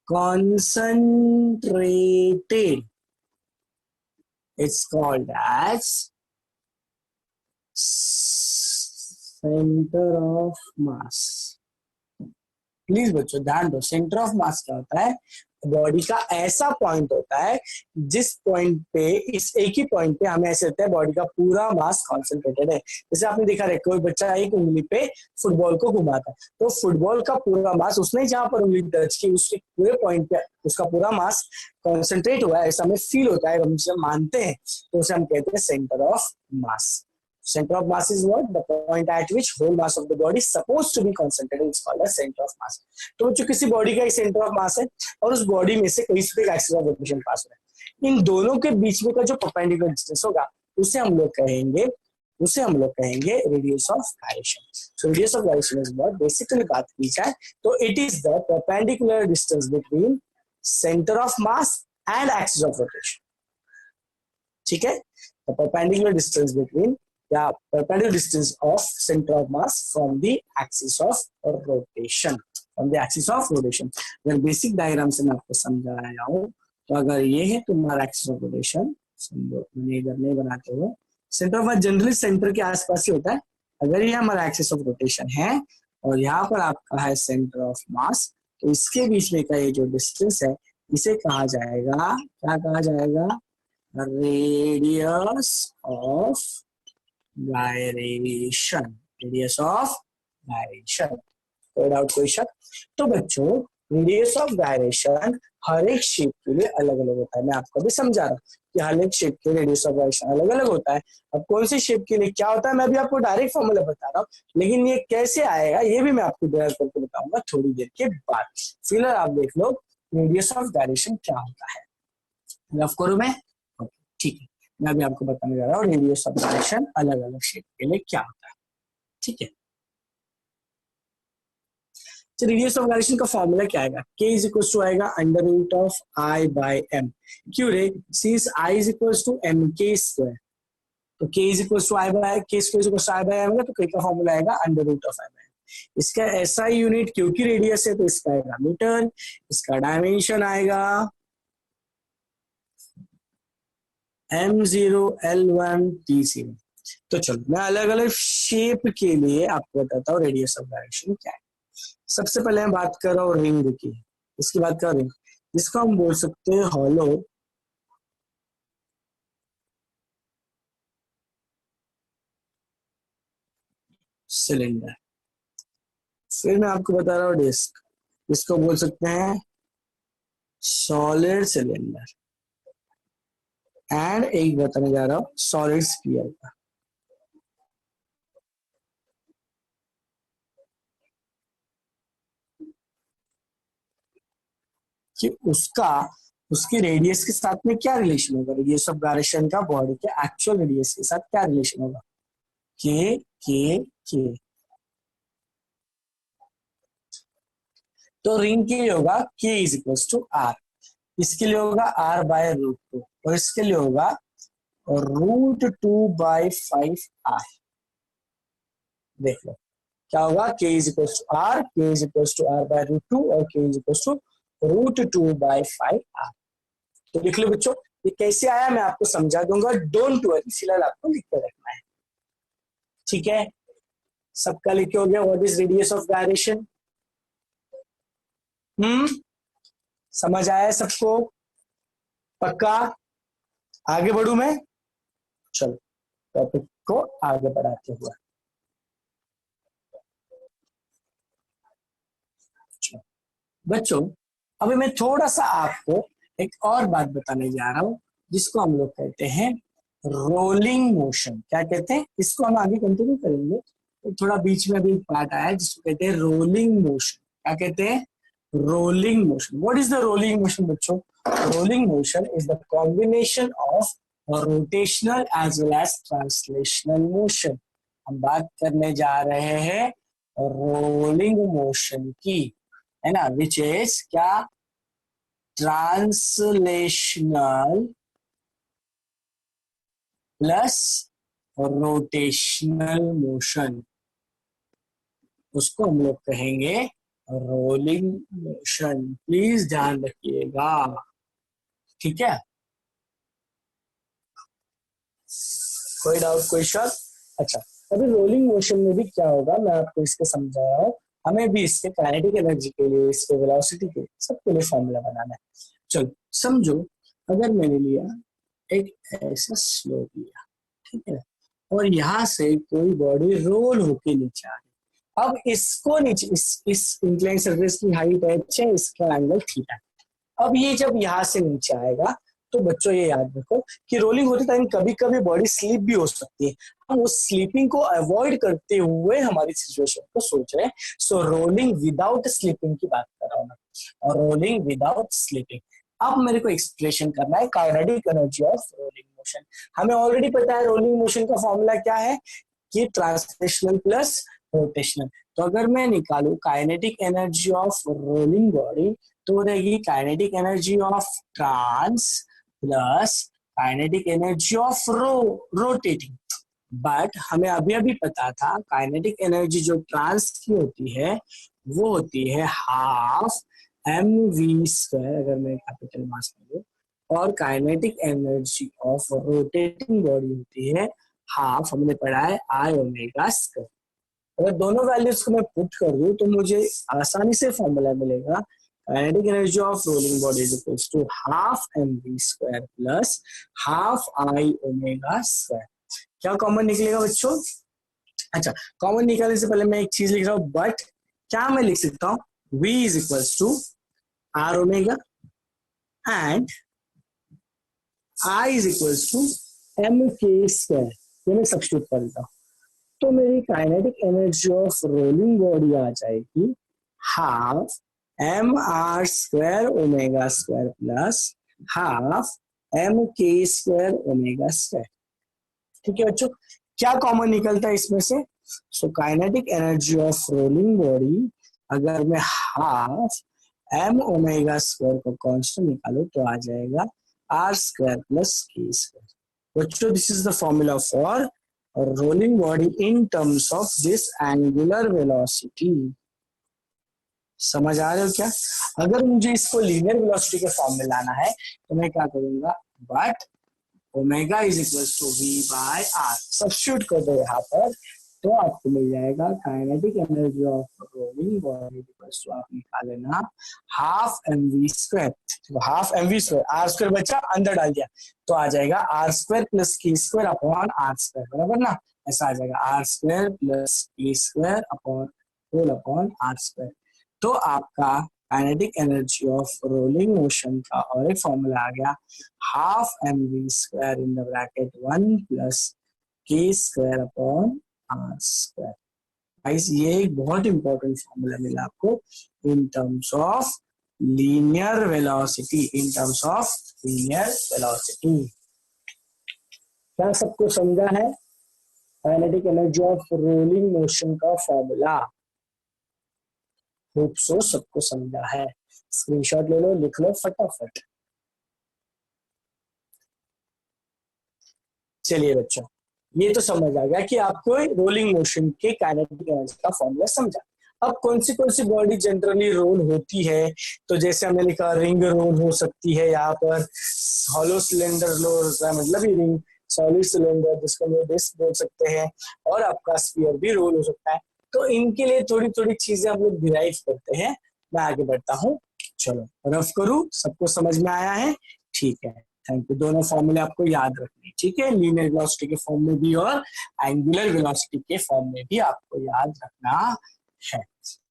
concentrated, it's called as center of mass. Please बच्चों ध्यान दो, सेंटर ऑफ मास क्या होता है? बॉडी का ऐसा पॉइंट होता है जिस पॉइंट पे, इस एक ही पॉइंट पे हमें ऐसे लगता है बॉडी का पूरा मास कॉन्सेंट्रेटेड है। जैसे आपने देखा है कोई बच्चा एक उंगली पे फुटबॉल को घुमाता है, तो फुटबॉल का पूरा मास उसने जहां पर उंगली टच की उसके पूरे पॉइंट पे उसका पूरा मास कॉन्सेंट्रेट हुआ है, ऐसा हमें फील होता है, हम उसे मानते हैं, तो उसे हम कहते हैं centre of mass. Center of mass is what? The point at which whole mass of the body is supposed to be concentrated. It's called as center of mass. तो बच्चों किसी बॉडी का एक सेंटर ऑफ मास है और उस body में से कहीं से एक्सिस ऑफ रोटेशन पास हो रहा है, इन दोनों के बीच में का जो परपेंडिकुलर डिस्टेंस होगा उसे हम लोग कहेंगे radius of gyration. So radius of gyration is what, basically बात की जाए तो it is the perpendicular distance between centre of mass and axis of rotation. ठीक है, the perpendicular distance between perpendicular distance of center of mass from the axis of rotation, अगर basic diagram से मैं आपको समझाया हूं तो अगर ये है तुम्हारा एक्सिस ऑफ रोटेशन, मैंने इधर नहीं बनाते हुए, centre of mass generally centre के आसपास ही होता है। अगर ये हमारा एक्सिस ऑफ रोटेशन है और यहाँ पर आपका है सेंटर ऑफ मास, तो इसके बीच में का ये जो डिस्टेंस है इसे कहा जाएगा, क्या कहा जाएगा? Radius of gyration. Radius of gyration, कोई डाउट कोई शक? तो बच्चों रेडियस ऑफ गायरेशन हर एक शेप के लिए अलग अलग होता है। मैं आपको भी समझा रहा हूँ कि हर एक शेप के लिए रेडियस ऑफ गायरेशन अलग अलग होता है। अब कौन सी शेप के लिए क्या होता है मैं भी आपको डायरेक्ट फॉर्मूला बता रहा हूँ, लेकिन ये कैसे आएगा ये भी मैं आपको ड्राइव करके बताऊंगा थोड़ी देर के बाद। फिलहाल आप देख लो रेडियस ऑफ गायरेशन क्या होता है। रफ करूं मैं? ठीक है, मैं अभी आपको बताने जा रहा हूँ रेडियस ऑफ गायरेशन अलग अलग शेप के लिए क्या होता है। ठीक है, तो रेडियस ऑफ गायरेशन का फॉर्मूला क्या आएगा? k इज इक्वल टू आएगा under root of i by m। क्यों रे? Since i is equal to mk square, तो k is equal to i by k square is equal to i by m है, तो k का formula आएगा under root of i by m। इसका SI unit क्योंकि radius है तो इसका आएगा मीटर, इसका डायमेंशन आएगा m0 l1 t0। तो चलो मैं अलग अलग शेप के लिए आपको बताता हूँ रेडियस ऑफ गायरेशन क्या है। सबसे पहले मैं बात कर रहा हूँ रिंग की, इसकी बात कर रहे हैं, जिसको हम बोल सकते हैं हॉलो सिलेंडर। फिर मैं आपको बता रहा हूँ डिस्क, इसको बोल सकते हैं सॉलिड सिलेंडर, एंड एक बताने जा रहा हूँ सॉलिड स्फीयर का। कि उसकी रेडियस के साथ में क्या रिलेशन होगा, रेडियस ऑफ गायरेशन का बॉडी के एक्चुअल रेडियस के साथ क्या रिलेशन होगा? के के के। तो रिंग के लिए होगा k is equal to r, इसके लिए होगा r बाय रूट टू, और इसके लिए होगा रूट 2/5r। देख लो क्या होगा, k is equal to r, k is equal to r by root two और k is equal to root 2/5r। तो लिख लो बच्चों, ये कैसे आया मैं आपको समझा दूंगा, डोंट वरी, फिलहाल आपको लिख कर रखना है। ठीक है, सबका लिखे हो गया what is radius of gyration? समझ आया सबको? पक्का? आगे बढ़ू मैं? चलो टॉपिक को आगे बढ़ाते हुए बच्चों अभी मैं थोड़ा सा आपको एक और बात बताने जा रहा हूं, जिसको हम लोग कहते हैं रोलिंग मोशन। क्या कहते हैं इसको? हम आगे कंटिन्यू करेंगे, तो थोड़ा बीच में भी पार्ट आया जिसको कहते हैं रोलिंग मोशन। क्या कहते हैं? Rolling motion. What is the rolling motion बच्चों? Rolling motion is the combination of rotational as well as translational motion. हम बात करने जा रहे हैं रोलिंग मोशन की, है ना, विच इज क्या? ट्रांसलेशनल प्लस रोटेशनल मोशन, उसको हम लोग कहेंगे रोलिंग मोशन, प्लीज ध्यान रखिएगा, ठीक है। कोई डाउट, कोई शक? अच्छा, अभी रोलिंग मोशन में भी क्या होगा मैं आपको इसके समझा रहा हूँ। हमें भी इसके काइनेटिक एनर्जी के लिए, इसके वेलोसिटी के, सबके लिए फॉर्मूला बनाना है। चलो समझो, अगर मैंने लिया एक ऐसा स्लोप लिया, ठीक है, और यहाँ से कोई बॉडी रोल होके नीचे आ गई। अब इसको नीचे, इस इंक्लाइन सरफेस की हाइट h है, इसका एंगल थीटा है। अब ये जब यहाँ से नीचे आएगा, तो बच्चों ये याद रखो कि रोलिंग होते टाइम कभी कभी बॉडी स्लिप भी हो सकती है। हम उस स्लीपिंग को अवॉइड करते हुए हमारी सिचुएशन को सोच रहे हैं। सो रोलिंग विदाउट स्लीपिंग की बात कर रहा हूँ मैं, और रोलिंग विदाउट स्लीपिंग। अब मेरे को एक्सप्रेशन करना है kinetic energy of rolling motion. हमें ऑलरेडी पता है रोलिंग मोशन का फॉर्मूला क्या है, कि ट्रांसलेशनल प्लस रोटेशनल। तो अगर मैं निकालू kinetic energy of rolling body, तो रहेगी kinetic energy of trans plus kinetic energy of rotating. But हमें अभी अभी पता था काइनेटिक एनर्जी जो ट्रांस की होती है वो होती है हाफ mv², अगर मैं कैपिटल मास करूँ, और kinetic energy of rotating body होती है हाफ, हमने पढ़ा है I⍵²। अगर दोनों वैल्यूज को मैं पुट कर दूं तो मुझे आसानी से फॉर्मूला मिलेगा, kinetic energy of rolling body is equals to half mv² plus half I⍵²। क्या कॉमन निकलेगा बच्चों? अच्छा, कॉमन निकालने से पहले मैं एक चीज लिख रहा हूँ, बट क्या मैं लिख सकता हूँ, v is equals to r omega and I is equals to mk²। ये मैं सब्स्टिट्यूट कर देता हूँ, तो मेरी kinetic energy of rolling body आ जाएगी हाफ mr² प्लस हाफ mk²। ठीक है बच्चों, क्या कॉमन निकलता है इसमें से? So kinetic energy of rolling body, अगर मैं हाफ m⍵² को कांस्टेंट निकालू तो आ जाएगा r² प्लस k²। बच्चों this is the formula for rolling body in terms of this angular velocity। समझ आ रहे हो क्या? अगर मुझे इसको लीनियर वेलोसिटी के फॉर्म में लाना है तो मैं क्या करूंगा, but omega is equal to v by r substitute कर दो यहाँ पर, तो आपको मिल जाएगा kinetic energy of rolling body equals to, आप निकाल लेना हाफ mv²। तो हाफ mv², r² बचा अंदर डाल दिया, तो आ जाएगा r² plus k² upon r², बराबर ना? ऐसा आ जाएगा r² plus k² upon whole upon r²। तो आपका kinetic energy of rolling motion का और एक फॉर्मूला आ गया, half mv² in the bracket 1 plus k² upon r²। Guys ये एक बहुत इंपॉर्टेंट फॉर्मूला मिला आपको in terms of linear velocity, in terms of linear velocity. क्या सबको समझा है kinetic energy of rolling motion का फॉर्मूला? होप सो सबको समझा है। स्क्रीनशॉट ले लो, लिख लो फटाफट। चलिए बच्चों, ये तो समझ आ गया कि आपको रोलिंग मोशन के काइनेटिक एनर्जी का फॉर्मूला समझा। अब कौन सी बॉडी जनरली रोल होती है? तो जैसे हमने लिखा रिंग रोल हो सकती है, यहाँ पर हॉलो सिलेंडर रोल होता है, मतलब ये रिंग, सॉलिड सिलेंडर जिसको हम डिस्क बोल सकते हैं, और आपका स्फीयर भी रोल हो सकता है। तो इनके लिए थोड़ी थोड़ी चीजें हम लोग डिराइव करते हैं। मैं आगे बढ़ता हूँ, चलो रफ करूँ, सबको समझ में आया है? ठीक है, थैंक यू। दोनों फॉर्मूले आपको याद रखने, ठीक है, लीनियर वेलोसिटी के फॉर्म में भी और एंगुलर वेलोसिटी के फॉर्म में भी आपको याद रखना है।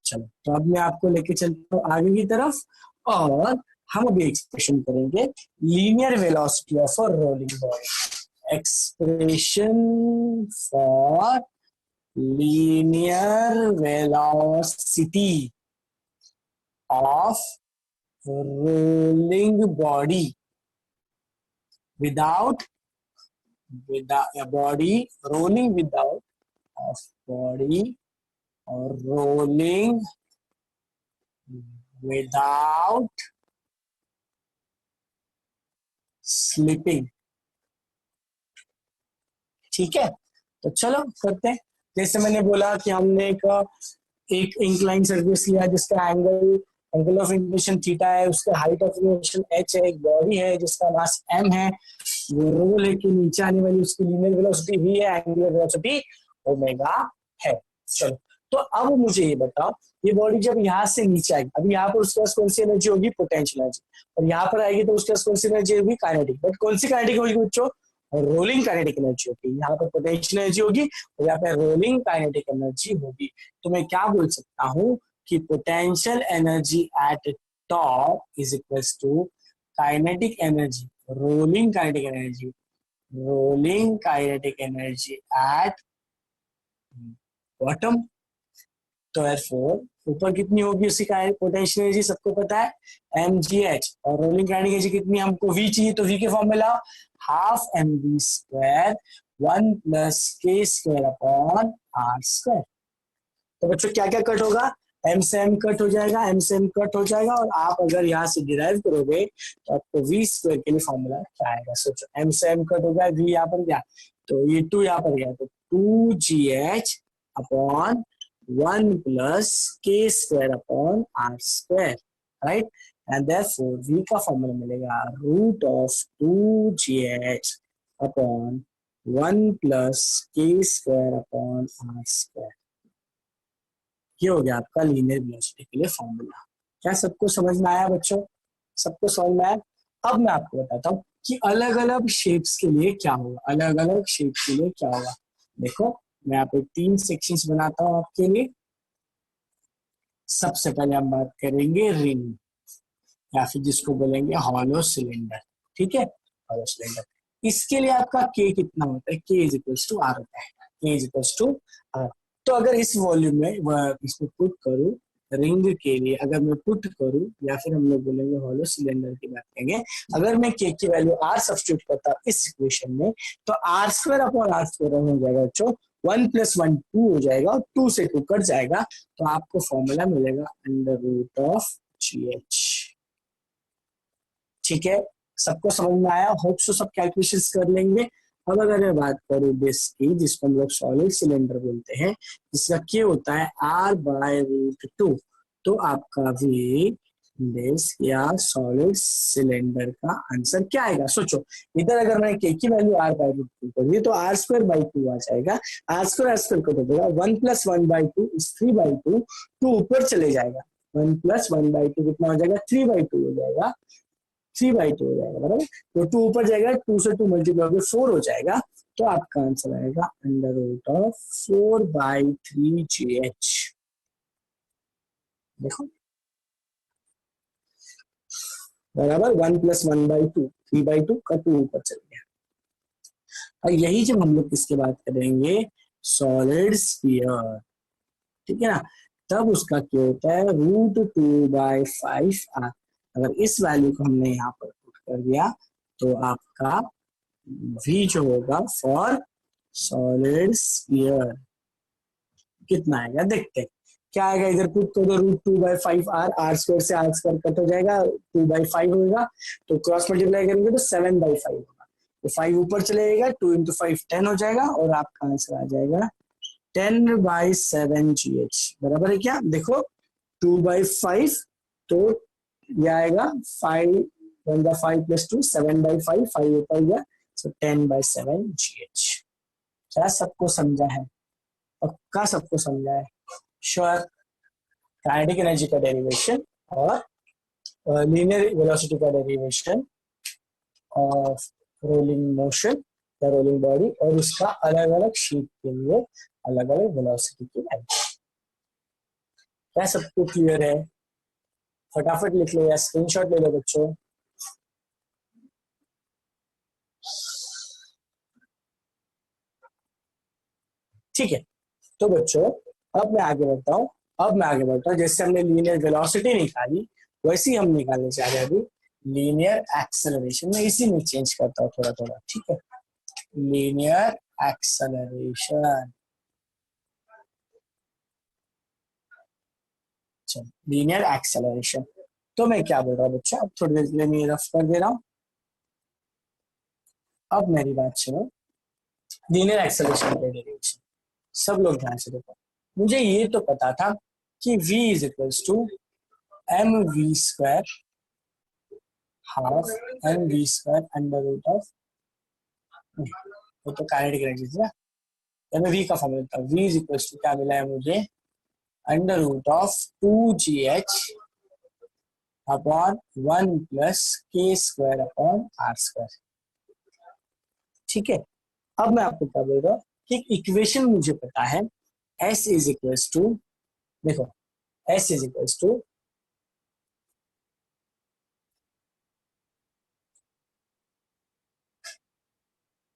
चलो, तो अब मैं आपको लेके चलता हूँ आगे की तरफ, और हम अभी एक्सप्रेशन करेंगे linear velocity of a rolling body. Expression for linear velocity of rolling body without a body rolling without a body or rolling without slipping। ठीक है, तो चलो करते हैं। जैसे मैंने बोला कि हमने एक एक इंक्लाइन सरफेस लिया जिसका एंगल ऑफ इंक्लिनेशन थीटा है, उसका हाइट ऑफ इंक्लिनेशन h है, एक बॉडी है जिसका मास m है, वो रोल है कि नीचे आने वाली उसकी लीनियर वेलोसिटी v है, एंगुलर वेलोसिटी ओमेगा है। चलो, तो अब मुझे ये बताओ, ये बॉडी जब यहाँ से नीचे आएगी, अभी यहाँ पर उसके पास कौन सी एनर्जी होगी, पोटेंशियल एनर्जी, और यहाँ पर आएगी तो उसके पास कौन सी एनर्जी होगी, काइनेटिक। बट कौन सी काइनेटिक होगी बच्चों, रोलिंग काइनेटिक एनर्जी होगी। यहाँ पर पोटेंशियल एनर्जी होगी और यहाँ पे रोलिंग काइनेटिक एनर्जी होगी। तो मैं क्या बोल सकता हूँ कि potential energy at top is equals to kinetic energy, rolling kinetic energy, rolling kinetic energy at bottom. तो therefore ऊपर कितनी होगी उसकी पोटेंशियल एनर्जी सबको पता है mgh, और रोलिंग काइनेटिक एनर्जी कितनी, हमको v चाहिए, तो v के फॉर्म में लाओ, half mv square 1 plus k square upon r square. तो बच्चों क्या क्या कट होगा, m से m कट हो जाएगा, m से m कट हो जाएगा, और आप अगर यहाँ से डिराइव करोगे तो आपको v स्क्वायर के लिए फॉर्मूला क्या आएगा, सोचो, m से m कट हो गया, v यहाँ पर गया तो ये 2 यहाँ पर गया, तो 2gh upon 1 plus k square upon r square, right. And therefore v का फॉर्मूला मिलेगा root of 2gh upon 1 plus k square upon r square. ये हो गया आपका लीनियर वेलोसिटी के लिए फॉर्मूला। क्या सबको समझ में आया बच्चों, सबको समझ में आया। अब मैं आपको बताता हूँ कि अलग अलग शेप्स के लिए क्या होगा, अलग अलग शेप के लिए क्या होगा। देखो मैं यहाँ पे 3 सेक्शंस बनाता हूँ आपके लिए। सबसे पहले हम बात करेंगे रिंग, या फिर जिसको बोलेंगे हॉलो सिलेंडर, ठीक है, हॉलो सिलेंडर। इसके लिए आपका k कितना होता है, k is equals to r होता है, k is equals to r। तो अगर इस वॉल्यूम में इसमें पुट करूं, रिंग के लिए अगर मैं पुट करूं, या फिर हम लोग बोलेंगे हॉलो सिलेंडर की बात करेंगे, अगर मैं k की वैल्यू r सब्स्टिट्यूट करता हूं इस इक्वेशन में, तो r square upon r square हो जाएगा बच्चों, 1 प्लस 1 2 हो जाएगा, और 2 से 2 कट जाएगा, तो आपको फॉर्मूला मिलेगा अंडर रूट ऑफ gh। ठीक है, सबको समझ में आया, होप सो सब कैलकुलेशंस कर लेंगे। अब अगर मैं बात करूं दिस की, जिसको हम लोग सॉलिड सिलेंडर बोलते हैं, जिसका क्या होता है r बाय रूट 2, तो आपका भी दिस या सॉलिड सिलेंडर का आंसर क्या आएगा, सोचो। इधर अगर मैं k की वैल्यू r बाय रूट 2 कर दी तो r स्क्वायर बाई 2 आ जाएगा, r स्क्वायर कट हो जाएगा, 1 प्लस 1 बाई 2 इज 3 बाई 2, 2 ऊपर चले जाएगा, 1 प्लस 1 बाई 2 कितना हो जाएगा, 3 बाई 2 हो जाएगा, 3 बाई 2 हो जाएगा, बराबर। तो 2 ऊपर जाएगा, 2 से 2 मल्टीप्लाई होकर 4 हो जाएगा, तो आपका आंसर आएगा under root of 4 by 3 gh। देखो बराबर, 1 प्लस 1 बाई 2, 3 बाई 2 का 2 ऊपर चल गया। और यही जब हम लोग किसके बात करेंगे, सॉलिड स्फीयर, ठीक है ना, तब उसका क्या होता है, रूट 2 बाई 5 r। अगर इस वैल्यू को हमने यहाँ पर पुट कर दिया तो आपका v जो होगा फॉर सॉलिड स्फीयर कितना आएगा, देखते हैं क्या आएगा। इधर पुट कर दो root 2 by 5 r, r square से r स्क्वायर कट हो जाएगा, 2 बाई 5 होगा, तो क्रॉस मल्टीप्लाई करेंगे तो 7 बाई 5 होगा, तो 5 ऊपर चले जाएगा, 2 इंटू 5 10 हो जाएगा, और आपका आंसर आ जाएगा 10 बाई 7 gh, बराबर है क्या। देखो 2 बाई 5, तो यह आएगा 5 1 का 5 प्लस 2 7 बाई 5, 5 ऊपर गया, सो 10 बाई 7 gh। क्या सबको समझा है, पक्का सबको समझा है, श्योर। काइनेटिक एनर्जी का डेरिवेशन और लीनियर वेलोसिटी का डेरिवेशन ऑफ रोलिंग मोशन या रोलिंग बॉडी, और उसका अलग अलग शेप के लिए अलग अलग वेलोसिटी की वैल्यू। क्या सबको क्लियर है, फटाफट लिख लो या स्क्रीनशॉट ले लो बच्चों। ठीक है, तो बच्चों अब मैं आगे बढ़ता हूँ, जैसे हमने लीनियर वेलोसिटी निकाली, वैसे ही हम निकालने जा रहे हैं अभी लीनियर एक्सेलरेशन। मैं इसी में चेंज करता हूँ थोड़ा थोड़ा, ठीक है, लीनियर एक्सेलरेशन। लीनियर एक्सेलरेशन, तो मैं क्या बोल रहा हूँ बच्चा, अब थोड़ी देर के लिए मैं रफ कर दे रहा हूँ। अब मेरी बात सुनो, लीनियर एक्सेलरेशन का डेरिवेशन सब लोग ध्यान से देखो। मुझे ये तो पता था कि v is equals to m v square half m v square under root of, वो तो काइनेटिक एनर्जी थी ना, एम वी का फॉर्मूला था, v इज इक्वल्स टू क्या मिला है मुझे, under root of 2gh upon 1 plus k square upon r square. ठीक है, अब मैं आपको क्या बोल रहा हूँ कि एक इक्वेशन मुझे पता है, s इज इक्वल्स टू, देखो s इज इक्वल्स टू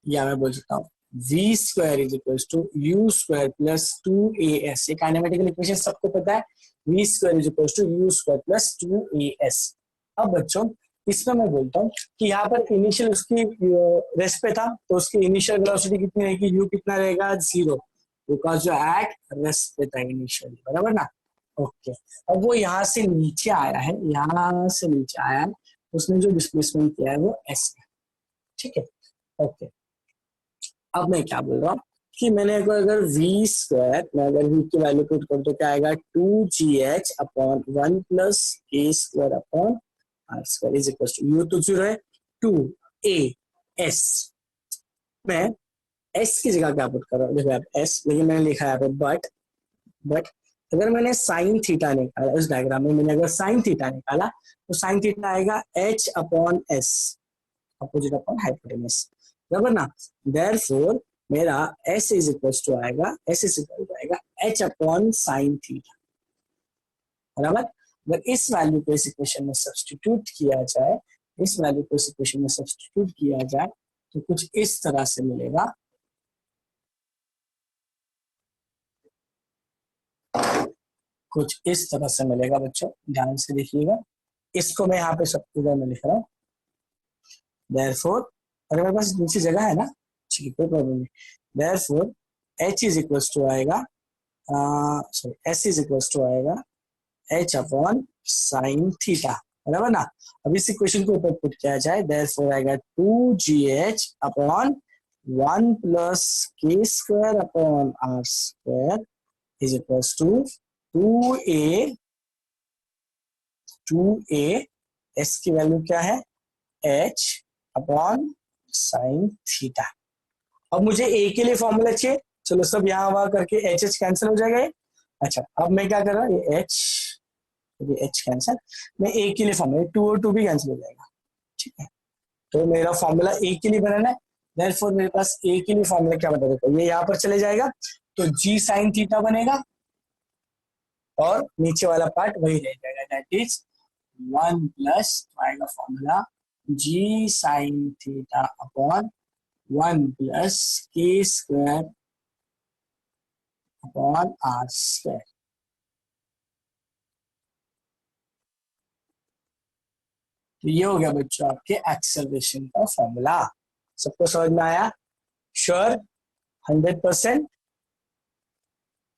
या मैं बोल सकता हूँ v square is equals to u square plus 2as। ये काइनेमेटिकल इक्वेशन सबको पता है, v square is equals to u square plus 2as। अब बच्चों इसमें मैं बोलता हूँ कि यहाँ पर इनिशियल उसकी रेस्ट पे था, तो उसकी इनिशियल वेलोसिटी कितनी रहेगी, u कितना रहेगा, 0, बिकॉज जो एट रेस्ट पे था इनिशियली, बराबर ना। ओके, अब वो यहाँ से नीचे आया है, यहाँ से नीचे आया है, उसने जो डिस्प्लेसमेंट किया है वो s है। ठीक है, ओके, अब मैं क्या बोल रहा हूँ कि मैंने अगर v स्क्वायर, मैं अगर v की वैल्यू पुट कर तो क्या आएगा, 2gh upon 1 plus k square upon r square is equal to, u तो 0 है, 2as। मैं s की जगह क्या पुट कर रहा हूँ, देखो आप s, लेकिन मैंने लिखा है बट अगर मैंने साइन थीटा निकाला, इस डायग्राम में मैंने अगर साइन थीटा निकाला तो साइन थीटा आएगा h upon s, opposite upon hypotenuse, बराबर ना। देयरफॉर मेरा s इज इक्वल टू आएगा, s इज इक्वल टू आएगा h अपॉन साइन थीटा, बराबर। अगर इस वैल्यू को इस इक्वेशन में सब्स्टिट्यूट किया जाए, इस वैल्यू को इस इक्वेशन में सब्स्टिट्यूट किया जाए तो कुछ इस तरह से मिलेगा, कुछ इस तरह से मिलेगा बच्चों, ध्यान से देखिएगा। इसको मैं यहाँ पे सब पूरा में लिख रहा हूँ, देयरफॉर अगर मेरे पास दूसरी जगह है ना, ठीक है कोई प्रॉब्लम नहीं, therefore h is equal to आएगा, sorry s is equal to आएगा h अपॉन साइन थीटा, बराबर ना। अब इस इक्वेशन को ऊपर पुट किया जाए, देयरफॉर आएगा 2gh upon 1 plus k square upon r square is equal to 2a s की वैल्यू क्या है, h अपॉन साइन थीटा। अब मुझे a के लिए फॉर्मूला चाहिए, चलो सब यहाँ वहां करके एच कैंसिल हो जाएगा ये। अच्छा, अब मैं क्या कर रहा हूँ, ये h कैंसिल, मैं a के लिए फॉर्मूला 2 और 2 भी कैंसिल हो जाएगा। ठीक है, तो मेरा फॉर्मूला a के लिए बनाना है, देयरफॉर मेरे पास a के लिए फॉर्मूला क्या बता देता है, ये यहाँ पर चले जाएगा तो g साइन थीटा बनेगा और नीचे वाला पार्ट वही रह जाएगा, दैट इज 1 प्लस आएगा formula g sine theta upon 1 plus k square upon r square. तो ये हो गया बच्चों आपके एक्सेलरेशन का फॉर्मूला। सबको समझ में आया, श्योर 100%,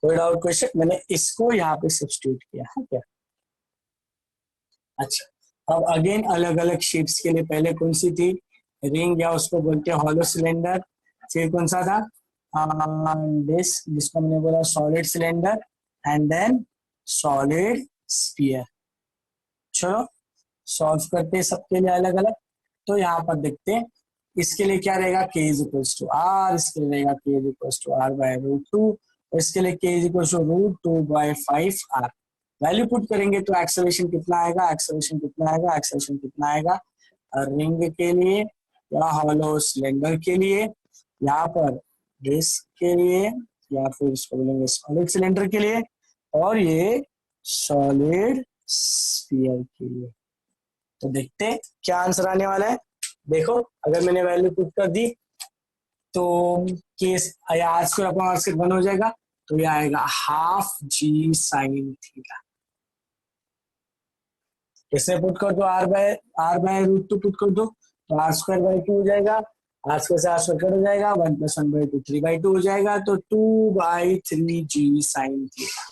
कोई डाउट क्वेश्चन। मैंने इसको यहाँ पे सब्स्टिट्यूट किया है क्या। अच्छा, अब अगेन अलग अलग शेप्स के लिए, पहले कौन सी थी, रिंग या उसको बोलते हैं हॉलो सिलेंडर, फिर कौन सा था डिस्क जिसको मैंने बोला solid cylinder, and then solid sphere. चलो सॉल्व करते हैं सबके लिए अलग अलग। तो यहाँ पर देखते हैं, इसके लिए क्या रहेगा, k is equals to r, इसके लिए रहेगा k is equals to r by root 2, और इसके लिए k is equals to root 2 by 5 r. Value put करेंगे तो एक्सेलरेशन कितना आएगा, एक्सेलरेशन कितना आएगा, एक्सेलरेशन कितना आएगा रिंग के लिए या हॉलो सिलेंडर के लिए, यहाँ पर डिस्क के लिए, या फिर इसको बोलेंगे सॉलिड सिलेंडर के लिए, और ये सॉलिड स्फीयर के लिए। तो देखते हैं क्या आंसर आने वाला है। देखो अगर मैंने वैल्यू पुट कर दी तो case r square upon r square 1 हो जाएगा, तो ये आएगा हाफ जी साइन थीटा। इसमें पुट कर दो आर बाय रूट 2 पुट कर दो, तो आर स्क्वायर बाय 2 हो जाएगा, आर स्क्वायर से आर स्क्वायर कट हो जाएगा, 1 प्लस 1 बाई 2 3/2 हो जाएगा, तो 2/3 जी साइन थीटा।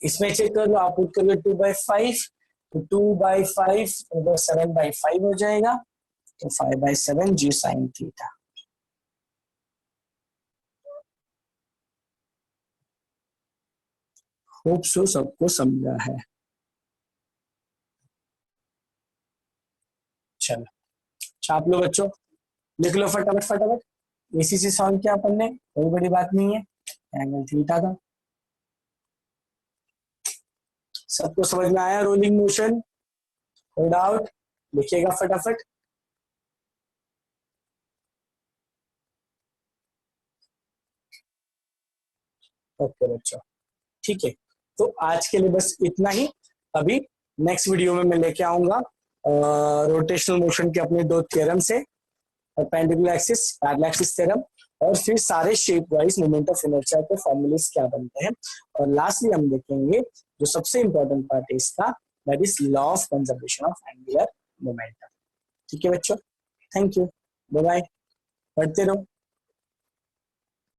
इसमें चेक कर लो, आप पुट कर लो 2/5, तो 2/5 तो 7/5 हो जाएगा, तो 5/7 जी साइन थीटा। होप सो सबको समझा है। चलो छाप लो बच्चों, लिख लो फटाफट फटाफट। इसी से सॉल्व किया अपन ने, कोई बड़ी बात नहीं है, एंगल थीटा का। सबको समझ में आया रोलिंग मोशन? कोई डाउट? लिखिएगा फटाफट। ओके बच्चों, ठीक है, तो आज के लिए बस इतना ही। अभी नेक्स्ट वीडियो में मैं लेके आऊंगा रोटेशनल मोशन के अपने दो थ्योरम से, perpendicular axis, parallel axis theorem, और फिर सारे shape wise moment of inertia के फॉर्मूलेस क्या बनते हैं। और लास्टली हम देखेंगे जो सबसे इंपॉर्टेंट पार्ट है इसका, that is law of conservation of angular momentum. ठीक है बच्चों, थैंक यू, बाय बाय, पढ़ते रहो।